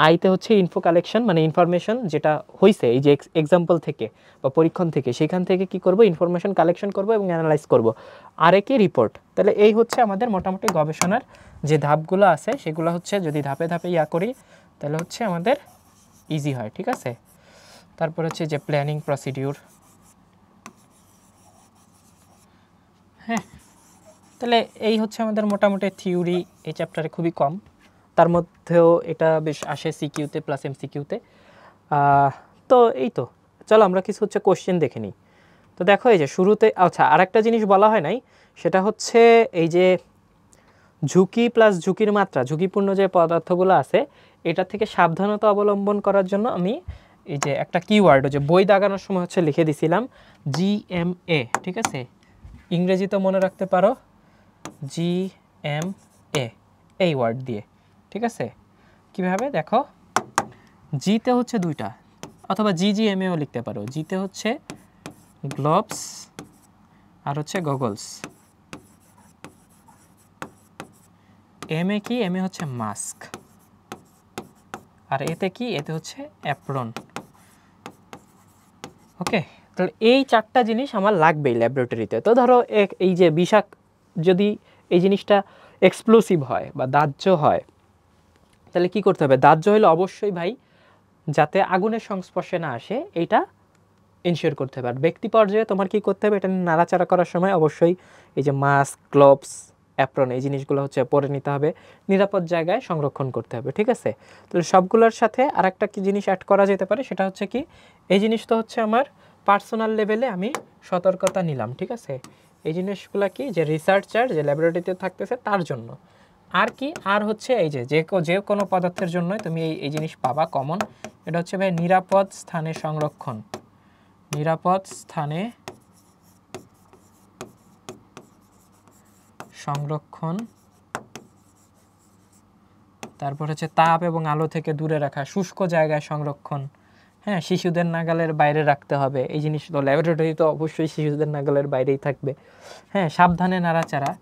আইতে হচ্ছে ইনফো কালেকশন মানে ইনফরমেশন যেটা হয়েছে এই যে এক্সাম্পল থেকে বা পরীক্ষণ থেকে, সেখান থেকে কি করব ইনফরমেশন কালেকশন করব এবং অ্যানালাইজ করব। আর কি রিপোর্ট। তাহলে এই হচ্ছে আমাদের মোটামুটি গবেষণার যে ধাপগুলো আছে সেগুলো হচ্ছে যদি ধাপে ধাপে ইয়া করি তাহলে হচ্ছে আমাদের ইজি হয়, ঠিক আছে। তারপর হচ্ছে যে প্ল্যানিং প্রসিডিউর, হ্যাঁ। তাহলে এই হচ্ছে আমাদের মোটামুটি থিওরি এই চ্যাপ্টারে খুবই কম, তার মধ্যেও এটা বেশ আসে সিকিউতে প্লাস এমসিকিউতে। তো এই তো, চলো আমরা কিছু হচ্ছে কোশ্চেন দেখে নিই। তো দেখো এই যে শুরুতে, আচ্ছা আরেকটা জিনিস বলা হয় নাই, সেটা হচ্ছে এই যে ঝুঁকি প্লাস ঝুঁকির মাত্রা, ঝুঁকিপূর্ণ যে পদার্থগুলো আছে এটা থেকে সাবধানতা অবলম্বন করার জন্য আমি এই যে একটা কিওয়ার্ড যে বই দাগানোর সময় হচ্ছে লিখে দিছিলাম জিএমএ, ঠিক আছে। ইংরেজিতে মনে রাখতে পারো জিএমএ এই ওয়ার্ড দিয়ে, ঠিক আছে। কিভাবে দেখো, জিতে হচ্ছে দুইটা, অথবা জিজিএমএও লিখতে পারো। জিতে হচ্ছে গ্লোভস আর হচ্ছে গগলস, এম এ কি, এম এ হচ্ছে মাস্ক, আর এতে কি, এতে হচ্ছে অ্যাপ্রন। ওকে, তাহলে এই চারটা জিনিস আমার লাগবেই ল্যাবরেটরিতে। তো ধরো এই যে যদি এই জিনিসটা এক্সপ্লোসিভ হয় বা দাহ্য হয় তাহলে কি করতে হবে, দাহ্য হলে অবশ্যই ভাই যাতে আগুনের সংস্পর্শে না আসে এইটা ইনশিওর করতে হবে। আর ব্যক্তি পর্যায়ে তোমার কি করতে হবে, এটা নাড়াচাড়া করার সময় অবশ্যই এই যে মাস্ক, গ্লোভস, অ্যাপ্রন এই জিনিসগুলো হচ্ছে পরে নিতে হবে, নিরাপদ জায়গায় সংরক্ষণ করতে হবে, ঠিক আছে। তাহলে সবগুলোর সাথে আর একটা কি জিনিস অ্যাড করা যেতে পারে, সেটা হচ্ছে কি, এই জিনিস তো হচ্ছে আমার পার্সোনাল লেভেলে আমি সতর্কতা নিলাম, ঠিক আছে। এই জিনিসগুলো কি, যে রিসার্চার যে ল্যাবরেটরিতে থাকতেছে তার জন্য। আর কি, আর হচ্ছে এই যে কোনো পদার্থের জন্যই তুমি এই জিনিস পাবা কমন, এটা হচ্ছে ভাই নিরাপদ স্থানে সংরক্ষণ, নিরাপদ স্থানে সংরক্ষণ। তারপর হচ্ছে তাপ এবং আলো থেকে দূরে রাখা, শুষ্ক জায়গায় সংরক্ষণ, হ্যাঁ, শিশুদের নাগালের বাইরে রাখতে হবে। এই জিনিস তো ল্যাবরেটরি তো অবশ্যই শিশুদের নাগালের বাইরেই থাকবে, হ্যাঁ। সাবধানে নাড়াচাড়া,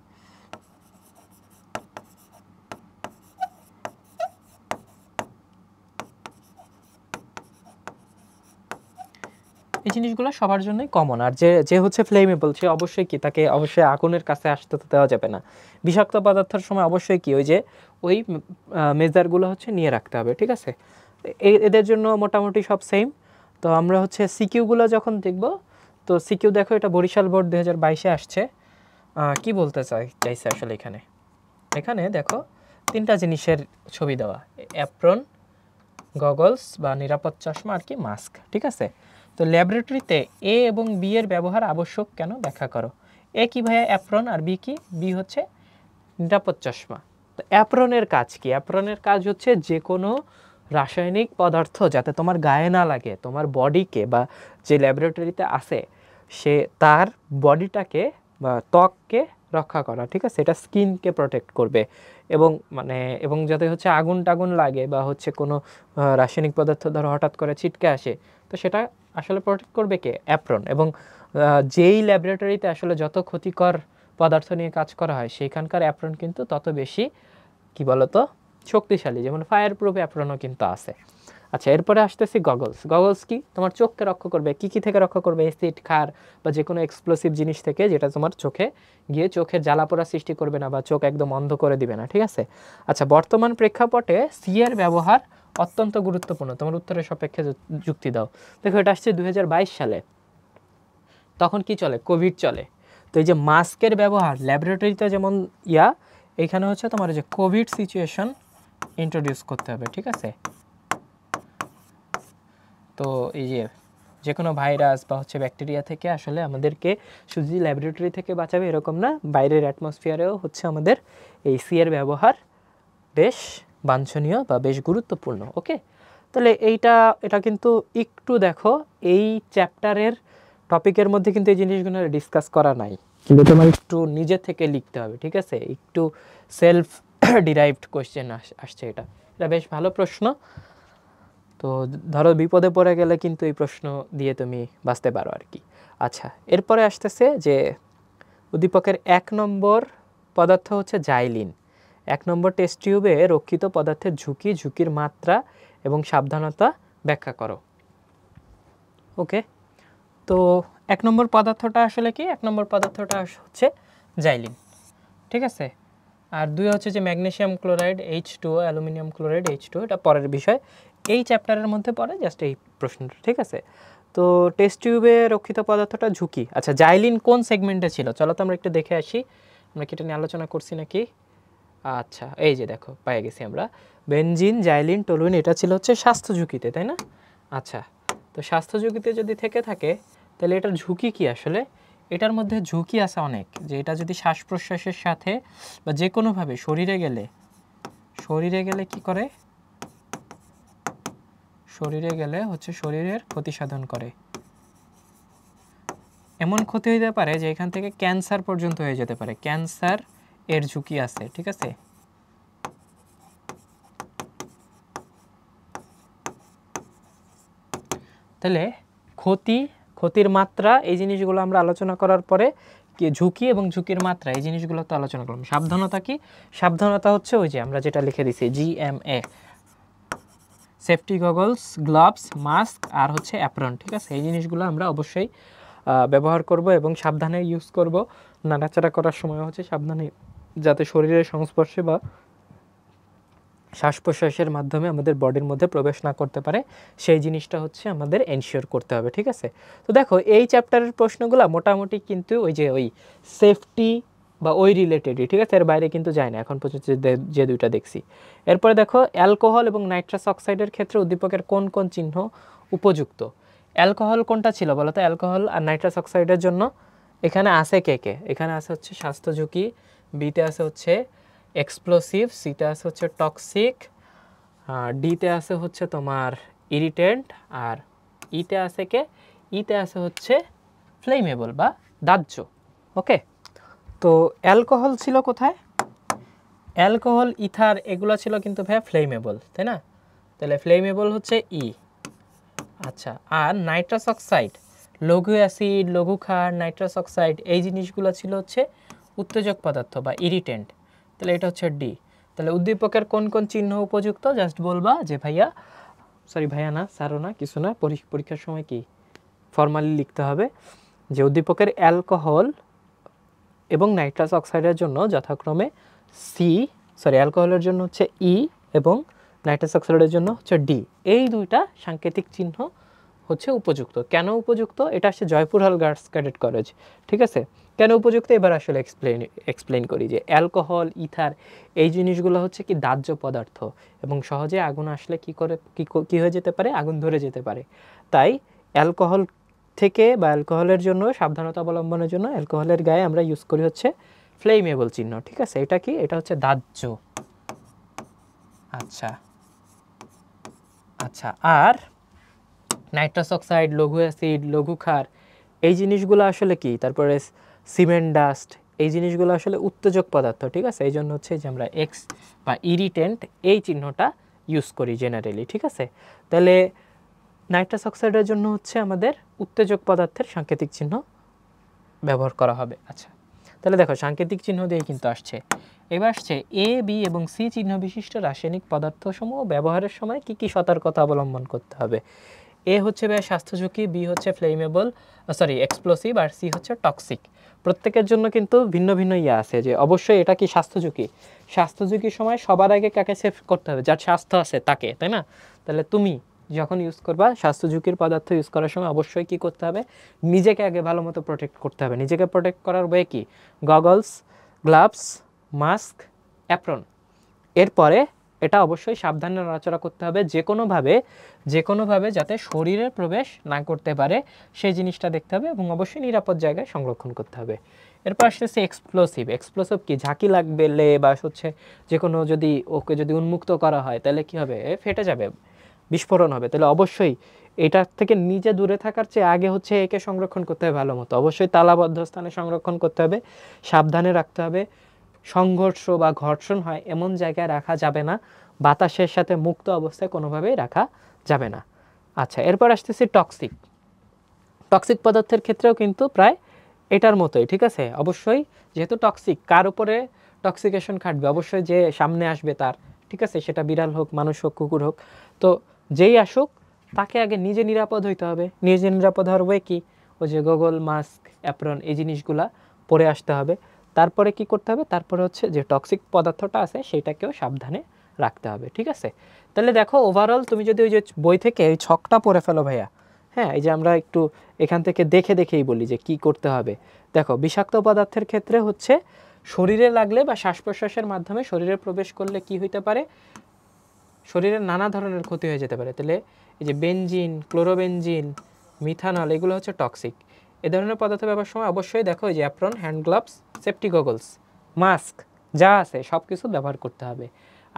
এই জিনিসগুলো সবার জন্যই কমন। আর যে হচ্ছে ফ্লেমেবল সে অবশ্যই কি, তাকে অবশ্যই আগুনের কাছে আসতে তো দেওয়া যাবে না। বিষাক্ত পদার্থের সময় অবশ্যই কি ওই মেজারগুলো হচ্ছে নিয়ে রাখতে হবে, ঠিক আছে। এদের জন্য মোটামুটি সব সেম। তো আমরা হচ্ছে সিকিউগুলো যখন দেখব, তো সিকিউ দেখো এটা বরিশাল বোর্ড 2022-এ আসছে। কি বলতে চাইছে আসলে এখানে দেখো তিনটা জিনিসের ছবি দেওয়া, অ্যাপ্রন, গগলস বা নিরাপদ চশমা আর কি মাস্ক, ঠিক আছে। তো ল্যাবরেটরিতে এ এবং বি এর ব্যবহার আবশ্যক কেন ব্যাখ্যা করো। এ কি ভাইয়া অ্যাপ্রন, আর বি কি, বি হচ্ছে নিরাপদ চশমা। তো অ্যাপ্রনের কাজ কি, অ্যাপ্রনের কাজ হচ্ছে যে কোনো রাসায়নিক পদার্থ যাতে তোমার গায়ে না লাগে, তোমার বডিকে বা যে ল্যাবরেটরিতে আছে সে তার বডিটাকে বা ত্বককে রক্ষা করা, ঠিক আছে। এটা স্কিনকে প্রোটেক্ট করবে এবং যাতে হচ্ছে আগুন টাগুন লাগে বা হচ্ছে কোনো রাসায়নিক পদার্থ ধরো হঠাৎ করে ছিটকে আসে, তো সেটা আসলে প্রোটেক্ট করবে কে, অ্যাপ্রন। এবং যেই ল্যাবরেটরিতে আসলে যত ক্ষতিকর পদার্থ নিয়ে কাজ করা হয় সেইখানকার অ্যাপ্রন কিন্তু তত বেশি কি বলতো শক্তিশালী, যেমন ফায়ার প্রুফ অ্যাপ্রনও কিন্তু আছে। আচ্ছা, এরপরে আসতেছি গগলস। গগলস কি, তোমার চোখকে রক্ষা করবে। কি থেকে রক্ষা করবে, অ্যাসিড, ক্ষার বা যে কোনো এক্সপ্লোসিভ জিনিস থেকে, যেটা তোমার চোখে গিয়ে চোখের জ্বালাপোড়া সৃষ্টি করবে না বা চোখ একদম অন্ধ করে দিবে না, ঠিক আছে। আচ্ছা, বর্তমান প্রেক্ষাপটে সি এর ব্যবহার অত্যন্ত গুরুত্বপূর্ণ, তোমার উত্তরের সাপেক্ষে যুক্তি দাও। দেখো এটা আসছে 2022 সালে, তখন কি চলে, কোভিড চলে। তো এই যে মাস্কের ব্যবহার ল্যাবরেটরিতে যেমন এখানে হচ্ছে তোমার যে কোভিড সিচুয়েশন ইন্ট্রোডিউস করতে হবে, ঠিক আছে। তো এই যে যে কোনো ভাইরাস বা হচ্ছে ব্যাকটেরিয়া থেকে আসলে আমাদেরকে শুধু ল্যাবরেটরি থেকে বাঁচাবে এরকম না, বাইরের অ্যাটমসফিয়ারেও হচ্ছে আমাদের এই সি এর ব্যবহার বেশ বাঞ্ছনীয় বা বেশ গুরুত্বপূর্ণ। ওকে, তাহলে এটা কিন্তু একটু দেখো এই চ্যাপ্টারের টপিকের মধ্যে কিন্তু এই জিনিসগুলো ডিসকাস করা নাই, কিন্তু তোমার একটু নিজে থেকে লিখতে হবে, ঠিক আছে? একটু সেলফ ডিরাইভড কোয়েশ্চেন আসছে, এটা বেশ ভালো প্রশ্ন। তো ধরো বিপদে পড়ে গেলে কিন্তু এই প্রশ্ন দিয়ে তুমি বাঁচতে পারো আর কি। আচ্ছা, এরপরে আসতেছে যে উদ্দীপকের 1 নম্বর পদার্থ হচ্ছে জাইলিন। 1 নম্বর টেস্ট টিউবে রক্ষিত পদার্থের ঝুঁকির মাত্রা এবং সাবধানতা ব্যাখ্যা করো। ওকে, তো 1 নম্বর পদার্থটা আসলে কি? 1 নম্বর পদার্থটা হচ্ছে জাইলিন, ঠিক আছে। আর 2 হচ্ছে যে magnesium chloride H2O, aluminium chloride H2O, এটা পরের বিষয়, এই চ্যাপ্টারের মধ্যে পড়ে জাস্ট এই প্রশ্নটা, ঠিক আছে। তো টেস্ট টিউবে রক্ষিত পদার্থটা ঝুঁকি। আচ্ছা, জাইলিন কোন সেগমেন্টে ছিল? চলো তো আমরা একটু দেখে আসি, আমরা কি এটা নিয়ে আলোচনা করছি নাকি। আচ্ছা, এই যে দেখো পেয়ে গেছি আমরা, বেনজিন, জাইলিন, টলুইন, এটা ছিল হচ্ছে স্বাস্থ্য ঝুঁকিতে, তাই না? আচ্ছা, তো স্বাস্থ্য ঝুঁকিতে যদি থেকে থাকে তাহলে এটার ঝুঁকি কি আসলে? এটার মধ্যে ঝুঁকি আছে অনেক, যে এটা যদি শ্বাস প্রশ্বাসের সাথে বা যে কোনোভাবে শরীরে গেলে কি করে? শরীরে গেলে হচ্ছে শরীরের ক্ষতি সাধন করে। এমন ক্ষতি হতে পারে যে এখান থেকে ক্যান্সার পর্যন্ত হয়ে যেতে পারে, ক্যান্সার এর ঝুঁকি আছে, ঠিক আছে। তাহলে ক্ষতির মাত্রা, এই জিনিসগুলো আমরা আলোচনা করার পরে কি ঝুঁকি এবং ঝুঁকির মাত্রা, এই জিনিসগুলো তো আলোচনা করলাম। সাবধানতা কি? সাবধানতা হচ্ছে ওই যে আমরা যেটা লিখে দিছি GMA, safety goggles, gloves, mask আর হচ্ছে অ্যাপ্রন, ঠিক আছে। এই জিনিসগুলো আমরা অবশ্যই ব্যবহার করব এবং সাবধানে ইউজ করব। নাড়াচাড়া করার সময় হচ্ছে সাবধানে, যাতে শরীরের সংস্পর্শে বা শ্বাস প্রশ্বাসের মাধ্যমে আমাদের বডির মধ্যে প্রবেশ না করতে পারে, সেই জিনিসটা হচ্ছে আমাদের এনশিওর করতে হবে, ঠিক আছে। তো দেখো এই চ্যাপ্টারের প্রশ্নগুলো মোটামুটি কিন্তু ওই সেফটি বা ওই রিলেটেডই, ঠিক আছে, এর বাইরে কিন্তু যায় না এখন পর্যন্ত যে দুইটা দেখছি। এরপরে দেখো অ্যালকোহল এবং নাইট্রাস অক্সাইডের ক্ষেত্রে উদ্দীপকের কোন কোন চিহ্ন উপযুক্ত? অ্যালকোহল কোনটা ছিল বলো তো? অ্যালকোহল আর নাইট্রাস অক্সাইডের জন্য এখানে আছে কে? এখানে আছে হচ্ছে স্বাস্থ্য ঝুঁকি, বিতে আছে হচ্ছে এক্সপ্লোসিভ, সিতে আছে হচ্ছে টক্সিক, ডিতে আছে হচ্ছে তোমার ইরিটেন্ট, আর ইতে আছে ইতে আছে হচ্ছে ফ্লেমেবল বা দাহ্য। ওকে, তো অ্যালকোহল ছিল কোথায়? অ্যালকোহল, ইথার, এগুলো ছিল কিন্তু ভাই ফ্লেমেবল, তাই না? তাহলে ফ্লেমেবল হচ্ছে ই। আচ্ছা, আর নাইট্রাস অক্সাইড, লঘু অ্যাসিড, লঘু ক্ষার, নাইট্রাস অক্সাইড, এই জিনিসগুলো ছিল হচ্ছে উত্তেজক পদার্থ বা ইরিটেন্ট, তাহলে এটা হচ্ছে ডি। তাহলে উদ্দীপকের কোন কোন চিহ্ন উপযুক্ত? জাস্ট বলবা যে ভাইয়া, সরি ভাইয়া না, স্যারও না, কিছু না, পরীক্ষার সময় কি ফর্মালি লিখতে হবে যে উদ্দীপকের অ্যালকোহল এবং নাইট্রাস অক্সাইডের জন্য যথাক্রমে অ্যালকোহলের জন্য হচ্ছে ই এবং নাইট্রাস অক্সাইডের জন্য হচ্ছে ডি, এই দুইটা সাংকেতিক চিহ্ন হচ্ছে উপযুক্ত। কেন উপযুক্ত? এটা আসছে জয়পুরহাল গার্লস ক্যাডেট কলেজ, ঠিক আছে। কেন উপযুক্ত এবার আসলে এক্সপ্লেন করি, যে অ্যালকোহল, ইথার, এই জিনিসগুলো হচ্ছে কি দাহ্য পদার্থ এবং সহজে আগুন আসলে কি হয়ে যেতে পারে? আগুন ধরে যেতে পারে। তাই অ্যালকোহল থেকে বা অ্যালকোহলের জন্য সাবধানতা অবলম্বনের জন্য অ্যালকোহলের গায়ে আমরা ইউজ করি হচ্ছে ফ্লেমেবল চিহ্ন, ঠিক আছে। এটা কি? এটা হচ্ছে দাহ্য। আচ্ছা আচ্ছা, আর নাইট্রাস অক্সাইড, লঘু অ্যাসিড, লঘু ক্ষার, এই জিনিসগুলো আসলে কি? তারপরে সিমেন্ট ডাস্ট, এই জিনিসগুলো আসলে উত্তেজক পদার্থ, ঠিক আছে। এই জন্য হচ্ছে যে আমরা এক্স বা ইরিটেন্ট এই চিহ্নটা ইউজ করি জেনারেলি, ঠিক আছে। তাহলে নাইট্রাস অক্সাইডের জন্য হচ্ছে আমাদের উত্তেজক পদার্থের সাংকেতিক চিহ্ন ব্যবহার করা হবে। আচ্ছা, তাহলে দেখো সাংকেতিক চিহ্ন দিয়ে কিন্তু আসছে। এবার আসছে এ, বি এবং সি চিহ্ন বিশিষ্ট রাসায়নিক পদার্থসমূহ ব্যবহারের সময় কি কি সতর্কতা অবলম্বন করতে হবে? এ হচ্ছে স্বাস্থ্য ঝুঁকি, বি হচ্ছে ফ্লেমেবল, এক্সপ্লোসিভ, আর সি হচ্ছে টক্সিক। প্রত্যেকের জন্য কিন্তু ভিন্ন ভিন্ন আছে, যে অবশ্যই এটা কি স্বাস্থ্য ঝুঁকি। স্বাস্থ্য ঝুঁকির সময় সবার আগে কাকে সেভ করতে হবে? যার স্বাস্থ্য আছে তাকে, তাই না? তাহলে তুমি যখন ইউজ করবা স্বাস্থ্য ঝুঁকির পদার্থ ইউজ করার সময় অবশ্যই কি করতে হবে? নিজেকে আগে ভালো মতো প্রোটেক্ট করতে হবে। নিজেকে প্রোটেক্ট করার ওয়ে কি? Goggles, gloves, mask, apron. এরপরে এটা অবশ্যই সাবধানে নড়াচড়া করতে হবে, যে কোনোভাবে যাতে শরীরে প্রবেশ না করতে পারে সেই জিনিসটা দেখতে হবে, এবং অবশ্যই নিরাপদ জায়গায় সংরক্ষণ করতে হবে। এরপর আসতেছে এক্সপ্লোসিভ। এক্সপ্লোসিভ কি? ঝাঁকি লাগবে বা হচ্ছে যে কোনো যদি ওকে যদি উন্মুক্ত করা হয় তাহলে কি হবে? ফেটে যাবে, বিস্ফোরণ হবে। তাহলে অবশ্যই এটার থেকে নিজে দূরে থাকার চেয়ে আগে হচ্ছে একে সংরক্ষণ করতে হবে ভালো মতো। অবশ্যই তালাবদ্ধ স্থানে সংরক্ষণ করতে হবে, সাবধানে রাখতে হবে। সংঘর্ষ বা ঘর্ষণ হয় এমন জায়গায় রাখা যাবে না, বাতাসের সাথে মুক্ত অবস্থায় কোনোভাবেই রাখা যাবে না। আচ্ছা, এরপর আসতেছি টক্সিক। টক্সিক পদার্থের ক্ষেত্রেও কিন্তু প্রায় এটার মতোই, ঠিক আছে। অবশ্যই যেহেতু টক্সিক, কার উপরে টক্সিকেশন খাটবে? অবশ্যই যে সামনে আসবে তার, ঠিক আছে, সেটা বিড়াল হোক, মানুষ হোক, কুকুর হোক। তো যেই আসুক তাকে আগে নিজে নিরাপদ হইতে হবে। নিজে নিরাপদ হওয়ার ওয়ে কি? ওই যে গগল, মাস্ক, অ্যাপ্রন, এই জিনিসগুলা পরে আসতে হবে। তারপরে কি করতে হবে? তারপরে হচ্ছে যে টক্সিক পদার্থটা আছে সেটাকেও সাবধানে রাখতে হবে, ঠিক আছে। তাহলে দেখো ওভারঅল তুমি যদি ওই যে বই থেকে ওই ছকটা পড়ে ফেলো ভাইয়া, হ্যাঁ, এই যে আমরা একটু এখান থেকে দেখেই বলি যে কি করতে হবে। দেখো, বিষাক্ত পদার্থের ক্ষেত্রে হচ্ছে শরীরে লাগলে বা শ্বাস প্রশ্বাসের মাধ্যমে শরীরে প্রবেশ করলে কি হইতে পারে? শরীরের নানা ধরনের ক্ষতি হয়ে যেতে পারে। তাহলে এই যে বেনজিন, ক্লোরোবেনজিন, মিথানল, এগুলো হচ্ছে টক্সিক। এ ধরনের পদার্থ ব্যবহারের সময় অবশ্যই দেখো এই যে apron, hand gloves, safety goggles, mask যা আছে সব কিছু ব্যবহার করতে হবে।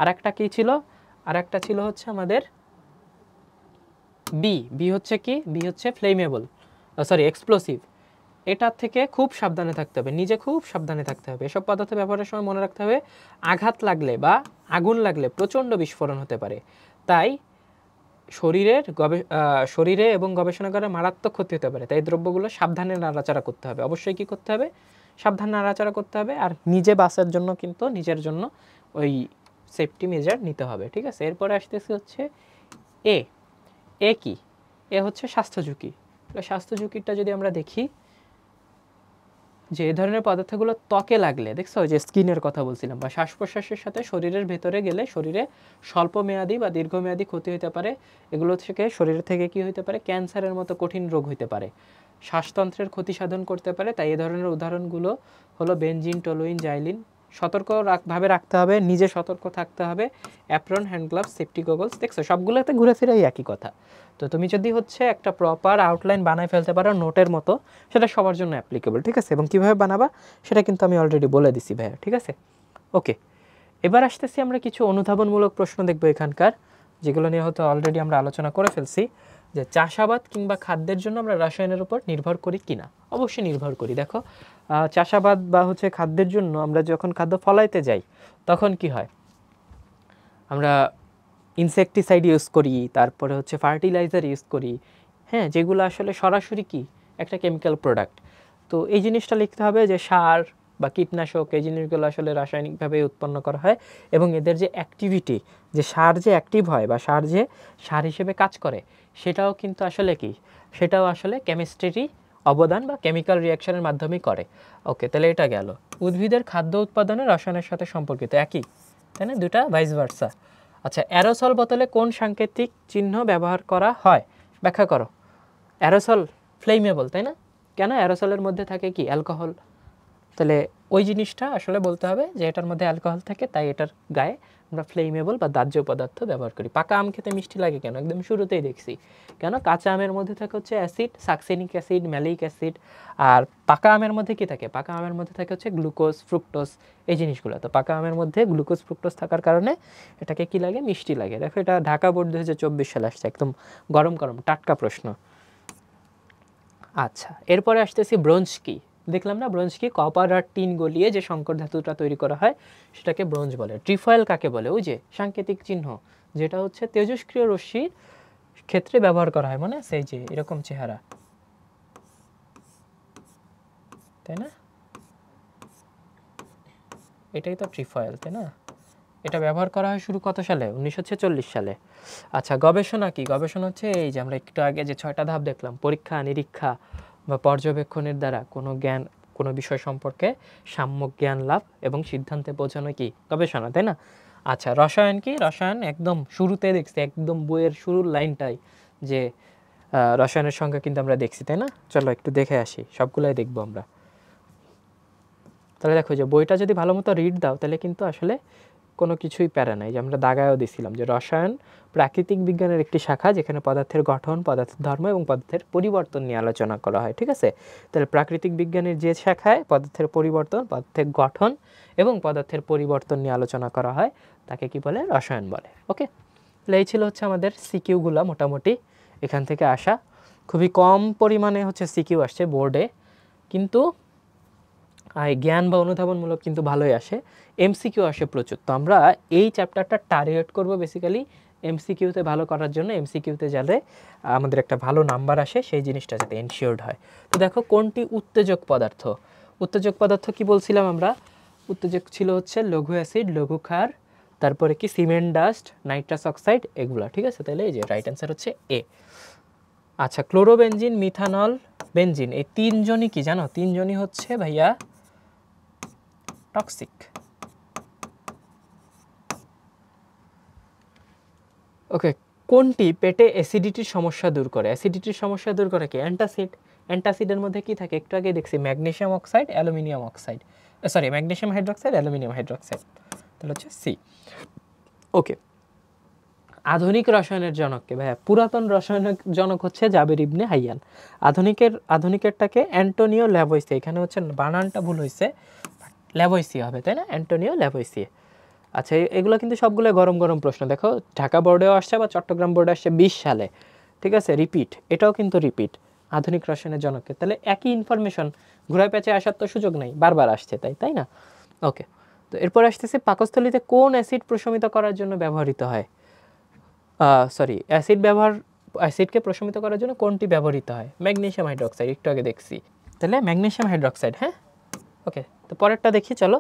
আর একটা কী ছিল? আর একটা ছিল হচ্ছে আমাদের বি হচ্ছে কি? বি হচ্ছে ফ্লেমেবল, এক্সপ্লোসিভ। এটার থেকে খুব সাবধানে থাকতে হবে, নিজে খুব সাবধানে থাকতে হবে। এসব পদার্থ ব্যবহারের সময় মনে রাখতে হবে আঘাত লাগলে বা আগুন লাগলে প্রচণ্ড বিস্ফোরণ হতে পারে। তাই শরীরে এবং গবেষণাগারে মারাত্মক ক্ষতি হতে পারে। তাই দ্রব্যগুলো সাবধানে নাড়াচাড়া করতে হবে। অবশ্যই কি করতে হবে? সাবধানে নাড়াচাড়া করতে হবে। আর নিজে বাঁচার জন্য কিন্তু নিজের জন্য ওই সেফটি মেজার নিতে হবে, ঠিক আছে। এরপরে আসতেছে হচ্ছে এ কি? এ হচ্ছে স্বাস্থ্য ঝুঁকি। স্বাস্থ্য ঝুঁকিটা যদি আমরা দেখি, যে এই ধরনের পদার্থগুলো ত্বকে লাগলে, দেখছো যে স্কিনের কথা বলছিলাম, বা শ্বাস প্রশ্বাসের সাথে শরীরের ভেতরে গেলে শরীরে স্বল্পমেয়াদী বা দীর্ঘমেয়াদী ক্ষতি হতে পারে। এগুলো থেকে শরীর থেকে কি হতে পারে? ক্যান্সারের মতো কঠিন রোগ হতে পারে, শ্বাসতন্ত্রের ক্ষতি সাধন করতে পারে। তাই এই ধরনের উদাহরণগুলো হলো বেনজিন, টলুইন, জাইলিন। সতর্কভাবে রাখতে হবে, নিজে সতর্ক থাকতে হবে। Apron, hand gloves, safety goggles, দেখছো সবগুলোতে ঘুরে ফিরে একই কথা। তো তুমি যদি হচ্ছে একটা প্রপার আউটলাইন বানায় ফেলতে পারো নোটের মতো, সেটা সবার জন্য অ্যাপ্লিকেবল, ঠিক আছে। এবং কীভাবে বানাবা সেটা কিন্তু আমি অলরেডি বলে দিছি ভাইয়া, ঠিক আছে। ওকে, এবার আসতেছি আমরা কিছু অনুধাবনমূলক প্রশ্ন দেখবো এখানকার, যেগুলো নিয়ে হয়তো অলরেডি আমরা আলোচনা করে ফেলছি। যে চাষাবাদ কিংবা খাদ্যের জন্য আমরা রাসায়নের উপর নির্ভর করি কিনা? অবশ্যই নির্ভর করি। দেখো, চাষাবাদ বা হচ্ছে খাদ্যের জন্য আমরা যখন খাদ্য ফলাইতে যাই তখন কি হয়? আমরা ইনসেকটিসাইড ইউজ করি, তারপরে হচ্ছে ফার্টিলাইজার ইউজ করি, হ্যাঁ, যেগুলো আসলে সরাসরি কি একটা কেমিক্যাল প্রোডাক্ট। তো এই জিনিসটা লিখতে হবে যে সার বা কীটনাশক, এই জিনিসগুলো আসলে রাসায়নিকভাবে উৎপন্ন করা হয়, এবং এদের যে অ্যাক্টিভিটি, যে সার যে অ্যাক্টিভ হয় বা সার যে সার হিসেবে কাজ করে, সেটাও কিন্তু আসলে কি, সেটাও আসলে কেমিস্ট্রি অবদান বা কেমিক্যাল রিয়াকশনের মাধ্যমেই করে। ওকে, তাহলে এটা গেল। উদ্ভিদের খাদ্য উৎপাদনে রসায়নের সাথে সম্পর্কিত, একই, তাই না? দুটা ভাইস ভার্সা। আচ্ছা, অ্যারোসল বোতলে কোন সাংকেতিক চিহ্ন ব্যবহার করা হয়? ব্যাখ্যা করো। অ্যারোসল ফ্লেমেবল, তাই না? কেন? অ্যারোসলের মধ্যে থাকে কি? অ্যালকোহল। তাহলে ওই জিনিসটা আসলে বলতে হবে যে এটার মধ্যে অ্যালকোহল থাকে, তাই এটার গায়ে আমরা ফ্লেমেবল বা দাহ্য পদার্থ ব্যবহার করি। পাকা আম খেতে মিষ্টি লাগে কেন? একদম শুরুতেই দেখছি। কেন? কাঁচা আমের মধ্যে থাকে হচ্ছে অ্যাসিড, সাকসেনিক অ্যাসিড, ম্যালিক অ্যাসিড। আর পাকা আমের মধ্যে কি থাকে? পাকা আমের মধ্যে থাকে হচ্ছে গ্লুকোজ, ফ্রুক্টোজ, এই জিনিসগুলো। তো পাকা আমের মধ্যে গ্লুকোজ, ফ্রুক্টোজ থাকার কারণে এটাকে কি লাগে? মিষ্টি লাগে। দেখো, এটা ঢাকা বোর্ড 2024 সালে আসছে, একদম গরম গরম টাটকা প্রশ্ন। আচ্ছা, এরপরে আসতেছি ব্রোঞ্জ কি? দেখলাম না ব্রোঞ্জ কি? কপার আর টিন গলিয়ে যে সংকর ধাতুটা তৈরি করা হয় সেটাকে ব্রোঞ্জ বলে। ট্রিফয়েল কাকে বলে? ওই যে সাংকেতিক চিহ্ন, যেটা হচ্ছে তেজস্ক্রিয় রশ্মির ক্ষেত্রে ব্যবহার করা হয়, মানে সেই যে এরকম চেহারা, তাই না? এটাই তো ট্রিফয়েল, তাই না? এটা ব্যবহার করা হয় শুরু কত সালে? 1946 সালে। আচ্ছা, গবেষণা কি? গবেষণা হচ্ছে এই যে আমরা একটু আগে যে 6টা ধাপ দেখলাম, পরীক্ষা নিরীক্ষা বা পর্যবেক্ষণের দ্বারা কোনো বিষয় সম্পর্কে সাম্যক জ্ঞান লাভ এবং সিদ্ধান্তে পৌঁছানো কি? গবেষণা, তাই না? আচ্ছা, রসায়ন কি? রসায়ন একদম শুরুতে দেখছি, একদম বইয়ের শুরুর লাইনটাই, যে রসায়নের সংখ্যা কিন্তু আমরা দেখছি, তাই না? চলো একটু দেখে আসি, সবগুলাই দেখবো আমরা। তাহলে দেখো, যে বইটা যদি ভালো মতো রিড দাও তাহলে কিন্তু আসলে কোনো কিছুই প্যারা নাই, যে আমরা দাগায়ও দিছিলাম যে রসায়ন প্রাকৃতিক বিজ্ঞানের একটি শাখা যেখানে পদার্থের গঠন, পদার্থের ধর্ম এবং পদার্থের পরিবর্তন নিয়ে আলোচনা করা হয়। ঠিক আছে, তাহলে প্রাকৃতিক বিজ্ঞানের যে শাখায় পদার্থের পরিবর্তন, পদার্থের গঠন এবং পদার্থের পরিবর্তন নিয়ে আলোচনা করা হয় তাকে কি বলে? রসায়ন বলে। ওকে, তাহলে এই ছিল হচ্ছে আমাদের সিকিউগুলো। মোটামুটি এখান থেকে আসা খুবই কম পরিমাণে হচ্ছে সিকিউ আসছে বোর্ডে, কিন্তু জ্ঞান বা অনুধাবনমূলক কিন্তু ভালোই আসে। এমসিকিউ আসে প্রচুর। তো আমরা এই চ্যাপ্টারটা টার্গেট করব বেসিক্যালি এমসিকিউতে ভালো করার জন্য। এমসিকিউতে যাতে আমাদের একটা ভালো নাম্বার আসে সেই জিনিসটা যাতে এনশিওর্ড হয়। তো দেখো কোনটি উত্তেজক পদার্থ? উত্তেজক পদার্থ কি বলছিলাম আমরা? উত্তেজক ছিল হচ্ছে লঘু অ্যাসিড, লঘু ক্ষার, তারপরে কি সিমেন্ট ডাস্ট, নাইট্রাস অক্সাইড, এগুলা। ঠিক আছে, তাহলে এই যে রাইট অ্যান্সার হচ্ছে এ। আচ্ছা, ক্লোরোবেনজিন, মিথানল, বেনজিন, এই তিনজনই কি জানো? তিনজনই হচ্ছে ভাইয়া টক্সিক। ওকে, কোনটি পেটে অ্যাসিডিটির সমস্যা দূর করে? অ্যাসিডিটির সমস্যা দূর করে কি? অ্যান্টাসিড। অ্যান্টাসিডের মধ্যে কি থাকে? একটু আগে দেখছি magnesium oxide, aluminium oxide, sorry magnesium hydroxide, aluminium hydroxide, তাহলে হচ্ছে সি। ওকে, আধুনিক রসায়নের জনককে? ভাইয়া পুরাতন রসায়নের জনক হচ্ছে জাবের ইবনে হাইয়ান। আধুনিকেরটাকে অ্যান্টোনিও ল্যাভোইসিয়ে। এখানে হচ্ছে বানানটা ভুল হয়েছে, ল্যাভোইসিয়ে হবে, তাই না? অ্যান্টোনিও ল্যাভোইসিয়ে। আচ্ছা, এগুলো কিন্তু সবগুলো গরম গরম প্রশ্ন। দেখো ঢাকা বোর্ডেও আসছে বা চট্টগ্রাম বোর্ডে আসছে 20 সালে। ঠিক আছে, রিপিট, এটাও কিন্তু রিপিট। আধুনিক রসায়নের জনককে, তাহলে একই ইনফরমেশন ঘুরায় পেঁচে আসার তো সুযোগ নাই, বারবার আসছে, তাই না? ওকে, তো এরপর আসতেছে পাকস্থলীতে কোন অ্যাসিড প্রশমিত করার জন্য ব্যবহৃত হয়? অ্যাসিডকে প্রশমিত করার জন্য কোনটি ব্যবহৃত হয়? ম্যাগনেসিয়াম হাইড্রোক্সাইড, একটু আগে দেখছি। তাহলে ম্যাগনেসিয়াম হাইড্রোক্সাইড। হ্যাঁ, ওকে, তো পরেরটা দেখি চলো।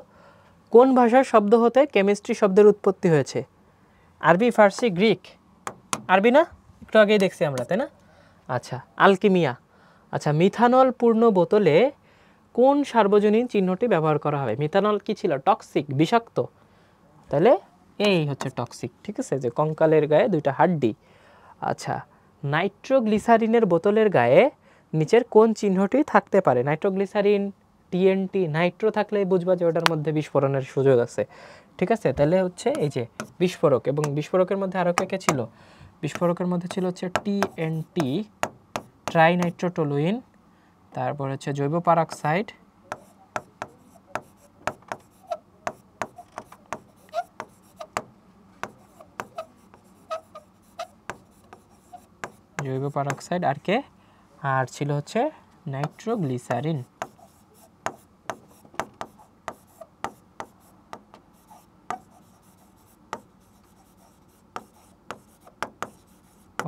কোন ভাষার শব্দ হতে কেমিস্ট্রি শব্দের উৎপত্তি হয়েছে? আরবি, ফার্সি, গ্রিক? আরবি না? একটু আগেই দেখছি আমরা, তাই না? আচ্ছা, আলকিমিয়া। আচ্ছা, মিথানল পূর্ণ বোতলে কোন সার্বজনীন চিহ্নটি ব্যবহার করা হবে? মিথানল কি ছিল? টক্সিক, বিষাক্ত। তাহলে এই হচ্ছে টক্সিক। ঠিক আছে, যে কঙ্কালের গায়ে দুইটা হাড্ডি। আচ্ছা, নাইট্রোগ্লিসারিনের বোতলের গায়ে নিচের কোন চিহ্নটি থাকতে পারে? নাইট্রোগ্লিসারিন, টিএনটি, নাইট্রো থাকলে বুঝবা যে ওটার মধ্যে বিস্ফোরণের সুযোগ আছে। ঠিক আছে, তাহলে হচ্ছে এই যে বিস্ফোরক, এবং বিস্ফোরকের মধ্যে আরও কে কে ছিল? বিস্ফোরকের মধ্যে ছিল হচ্ছে টিএনটি, ট্রাইনাইট্রোটলুইন, তারপর হচ্ছে জৈব পারক্সাইড, আর কে? আর ছিল হচ্ছে নাইট্রোগ্লিসারিন।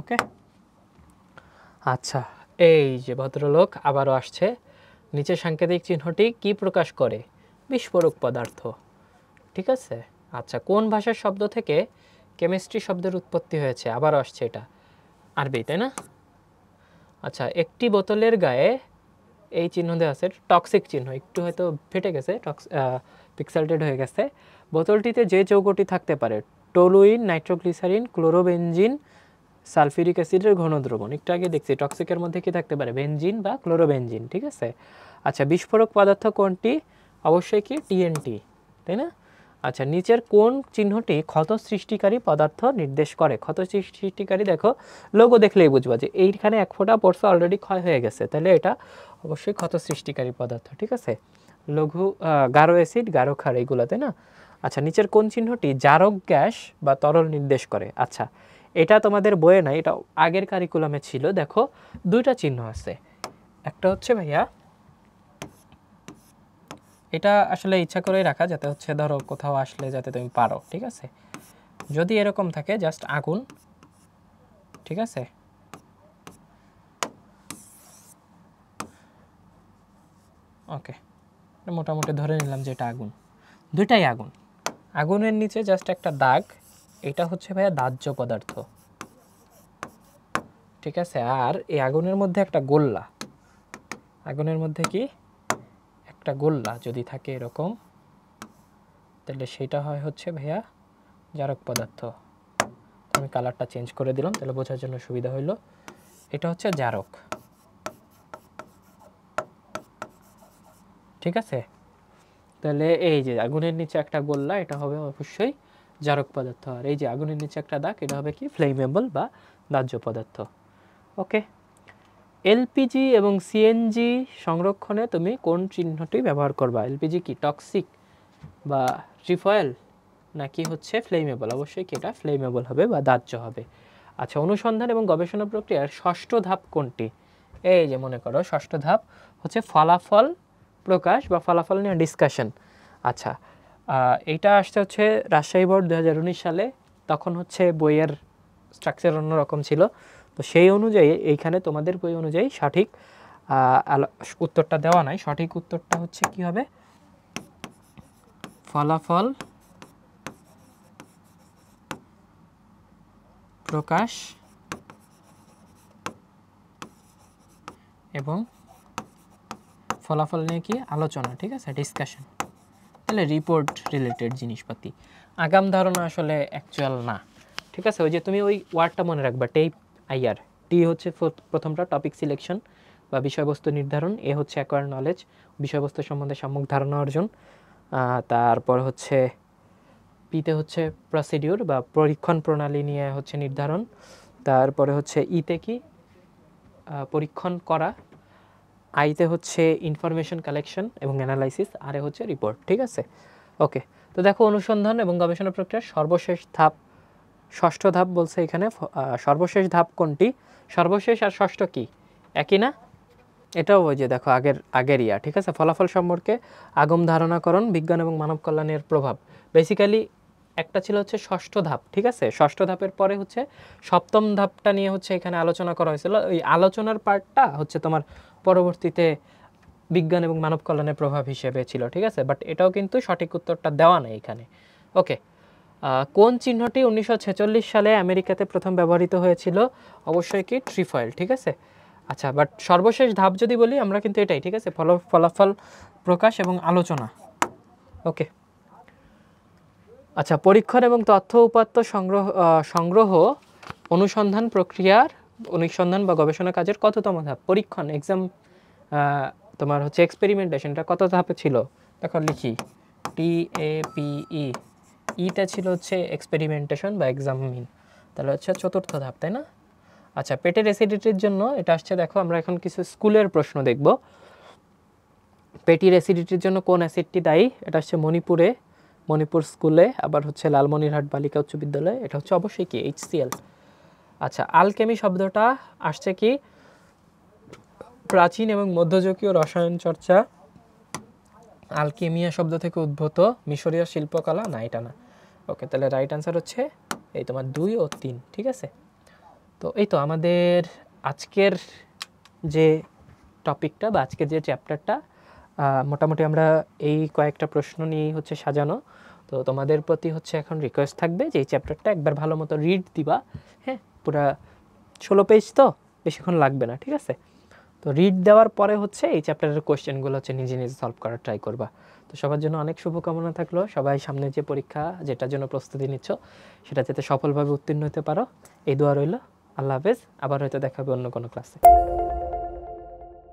ওকে, আচ্ছা, এই যে ভদ্রলোক আবারও আসছে। নিচের সাংকেতিক চিহ্নটি কি প্রকাশ করে? বিস্ফোরক পদার্থ। ঠিক আছে, আচ্ছা, কোন ভাষার শব্দ থেকে কেমিস্ট্রি শব্দের উৎপত্তি হয়েছে? আবারও আসছে, এটা আরবি, তাই না? আচ্ছা, একটি বোতলের গায়ে এই চিহ্ন দেওয়া আছে, টক্সিক চিহ্ন, একটু হয়তো ফেটে গেছে, পিক্সেলটেড হয়ে গেছে। বোতলটিতে যে যৌগটি থাকতে পারে? টলুইন, নাইট্রোগ্লিসারিন, ক্লোরোবেনজিন, সালফিউরিক অ্যাসিডের ঘন দ্রবণ। একটু আগে দেখছি টক্সিকের মধ্যে কি থাকতে পারে? বেনজিন বা ক্লোরোবেনজিন। ঠিক আছে, আচ্ছা, বিস্ফোরক পদার্থ কোনটি? অবশ্যই কি টিএনটি, তাই না? আচ্ছা, নিচের কোন চিহ্নটি ক্ষত সৃষ্টিকারী পদার্থ নির্দেশ করে? ক্ষত সৃষ্টিকারী, দেখো লোগো দেখলেই বুঝবা যে এইখানে এক ফোঁটা পড়ছে, অলরেডি ক্ষয় হয়ে গেছে, তাহলে এটা অবশ্যই ক্ষত সৃষ্টিকারী পদার্থ। ঠিক আছে, লঘু গাঢ় অ্যাসিড, গাঢ় ক্ষার, এইগুলো, তাই না? আচ্ছা, নিচের কোন চিহ্নটি জারক গ্যাস বা তরল নির্দেশ করে? আচ্ছা, এটা তোমাদের বইয়ে নাই, এটা আগের কারিকুলামে ছিল। দেখো দুইটা চিহ্ন আছে, একটা হচ্ছে ভাইয়া, এটা আসলে ইচ্ছা করেই রাখা, যাতে হচ্ছে ধরো কোথাও আসলে যাতে তুমি পারো। ঠিক আছে, যদি এরকম থাকে জাস্ট আগুন। ঠিক আছে, ওকে, মোটামুটি ধরে নিলাম যে এটা আগুন, দুইটাই আগুন। আগুনের নিচে জাস্ট একটা দাগ, এটা হচ্ছে ভাইয়া দাহ্য পদার্থ। ঠিক আছে, আর এই আগুনের মধ্যে একটা গোল্লা, আগুনের মধ্যে কি একটা গোল্লা যদি থাকে এরকম, তাহলে সেটা হয় হচ্ছে ভাইয়া জারক পদার্থ। আমি কালারটা চেঞ্জ করে দিলাম, তাহলে বোঝার জন্য সুবিধা হইলো। এটা হচ্ছে জারক। ঠিক আছে, তাহলে এই যে আগুনের নিচে একটা গোল্লা, এটা হবে অবশ্যই জারক পদার্থ। আর এই যে আগুনের নিচে একটা দাগ, এটা হবে কি ফ্লেমেবল বা দাহ্য পদার্থ। ওকে, এলপিজি এবং সিএনজি সংরক্ষণে তুমি কোন চিহ্নটি ব্যবহার করবা? এলপিজি কি টক্সিক বা রিফয়েল নাকি হচ্ছে ফ্লেমেবল? অবশ্যই কি এটা ফ্লেমেবল হবে বা দাহ্য হবে। আচ্ছা, অনুসন্ধান এবং গবেষণা প্রক্রিয়ার ষষ্ঠ ধাপ কোনটি? এই যে মনে করো ষষ্ঠ ধাপ হচ্ছে ফলাফল প্রকাশ বা ফলাফল নিয়ে ডিসকাশন। আচ্ছা, এইটা আসতে হচ্ছে রাজশাহী বোর্ড 2019 সালে। তখন হচ্ছে বইয়ের স্ট্রাকচার অন্যরকম ছিল, তো সেই অনুযায়ী এইখানে তোমাদের বই অনুযায়ী সঠিক উত্তরটা দেওয়া নাই। সঠিক উত্তরটা হচ্ছে কি হবে? ফলাফল প্রকাশ এবং ফলাফল নিয়ে কি আলোচনা, ঠিক আছে, ডিসকাশন। তাহলে রিপোর্ট রিলেটেড জিনিসপাতি, আগাম ধারণা আসলে অ্যাকচুয়াল না, ঠিক আছে। ওই যে তুমি ওই ওয়ার্ডটা মনে রাখবা, টেপ আইআর। টি হচ্ছে প্রথমটা টপিক সিলেকশন বা বিষয়বস্তু নির্ধারণ, এ হচ্ছে অ্যাকোয়ার নলেজ, বিষয়বস্তু সম্বন্ধে সম্যক ধারণা অর্জন, তারপর হচ্ছে পিতে হচ্ছে প্রসিডিউর বা পরীক্ষণ প্রণালী নিয়ে হচ্ছে নির্ধারণ, তারপরে হচ্ছে ইতে কি পরীক্ষণ করা, আইতে হচ্ছে ইনফরমেশন কালেকশন এবং অ্যানালাইসিস, আরে হচ্ছে রিপোর্ট, ঠিক আছে। ওকে, তো দেখো অনুসন্ধান এবং গবেষণা প্রক্রিয়ার সর্বশেষ ধাপ, ষষ্ঠ ধাপ বলছে এখানে। সর্বশেষ ধাপ কোনটি? সর্বশেষ আর ষষ্ঠ কি একই না? এটাও ওই যে দেখো আগের ইয়া, ঠিক আছে। ফলাফল সম্পর্কে আগম ধারণাকরণ, বিজ্ঞান এবং মানব কল্যাণের প্রভাব। বেসিক্যালি একটা ছিল হচ্ছে ষষ্ঠ ধাপ, ঠিক আছে। ষষ্ঠ ধাপের পরে হচ্ছে সপ্তম ধাপটা নিয়ে হচ্ছে এখানে আলোচনা করা হয়েছিল। ওই আলোচনার পার্টটা হচ্ছে তোমার পরবর্তীতে বিজ্ঞান এবং মানব কল্যাণের প্রভাব হিসেবে ছিল, ঠিক আছে। বাট এটাও কিন্তু সঠিক উত্তরটা দেওয়া নেই এখানে। ওকে, কোন চিহ্নটি 1946 সালে আমেরিকাতে প্রথম ব্যবহৃত হয়েছিল? অবশ্যই কি ট্রিফয়েল, ঠিক আছে। আচ্ছা, বাট সর্বশেষ ধাপ যদি বলি আমরা কিন্তু এটাই, ঠিক আছে, ফলাফল প্রকাশ এবং আলোচনা। ওকে, আচ্ছা, পরীক্ষণ এবং তথ্য উপাত্ত সংগ্রহ অনুসন্ধান প্রক্রিয়ার, অনুসন্ধান বা গবেষণা কাজের কততম ধাপ? পরীক্ষণ, এক্সাম, তোমার হচ্ছে এক্সপেরিমেন্টেশনটা কত ধাপে ছিল? দেখো লিখি TAPE, ইটা ছিল হচ্ছে এক্সপেরিমেন্টেশন বা এক্সামিন, তাহলে হচ্ছে চতুর্থ ধাপ, তাই না? আচ্ছা, পেটের অ্যাসিডিটির জন্য এটা আসছে, দেখো আমরা এখন কিছু স্কুলের প্রশ্ন দেখব। পেটের অ্যাসিডিটির জন্য কোন অ্যাসিডটি দায়ী? এটা হচ্ছে মণিপুর স্কুলে, আবার হচ্ছে লালমনিরহাট বালিকা উচ্চ বিদ্যালয়ে, এটা হচ্ছে অবশ্যই কি HCl। আচ্ছা, আলকেমি শব্দটা আসছে কি প্রাচীন এবং মধ্যযুগীয় রসায়ন চর্চা, আলকেমিয়া শব্দ থেকে উদ্ভূত, মিশরীয় শিল্পকলা, না এটা না। ওকে, তাহলে রাইট আনসার হচ্ছে এই তোমার 2 ও 3, ঠিক আছে। তো এই তো আমাদের আজকের যে টপিকটা বা আজকের যে চ্যাপ্টারটা, মোটামুটি আমরা এই কয়েকটা প্রশ্ন নিয়েই হচ্ছে সাজানো। তো তোমাদের প্রতি হচ্ছে এখন রিকোয়েস্ট থাকবে যে এই চ্যাপ্টারটা একবার ভালো মতো রিড দিবা। হ্যাঁ, পুরা 16 পেজ তো বেশিক্ষণ লাগবে না, ঠিক আছে। তো রিড দেওয়ার পরে হচ্ছে এই চ্যাপ্টারের কোয়েশ্চেনগুলো হচ্ছে নিজে নিজে সলভ করার ট্রাই করবা। তো সবার জন্য অনেক শুভকামনা থাকলো। সবাই সামনে যে পরীক্ষা যেটার জন্য প্রস্তুতি নিচ্ছ সেটা যাতে সফলভাবে উত্তীর্ণ হতে পারো, এই দোয়া রইল। আল্লাহ হাফেজ, আবার হয়তো দেখা হবে অন্য কোনো ক্লাসে।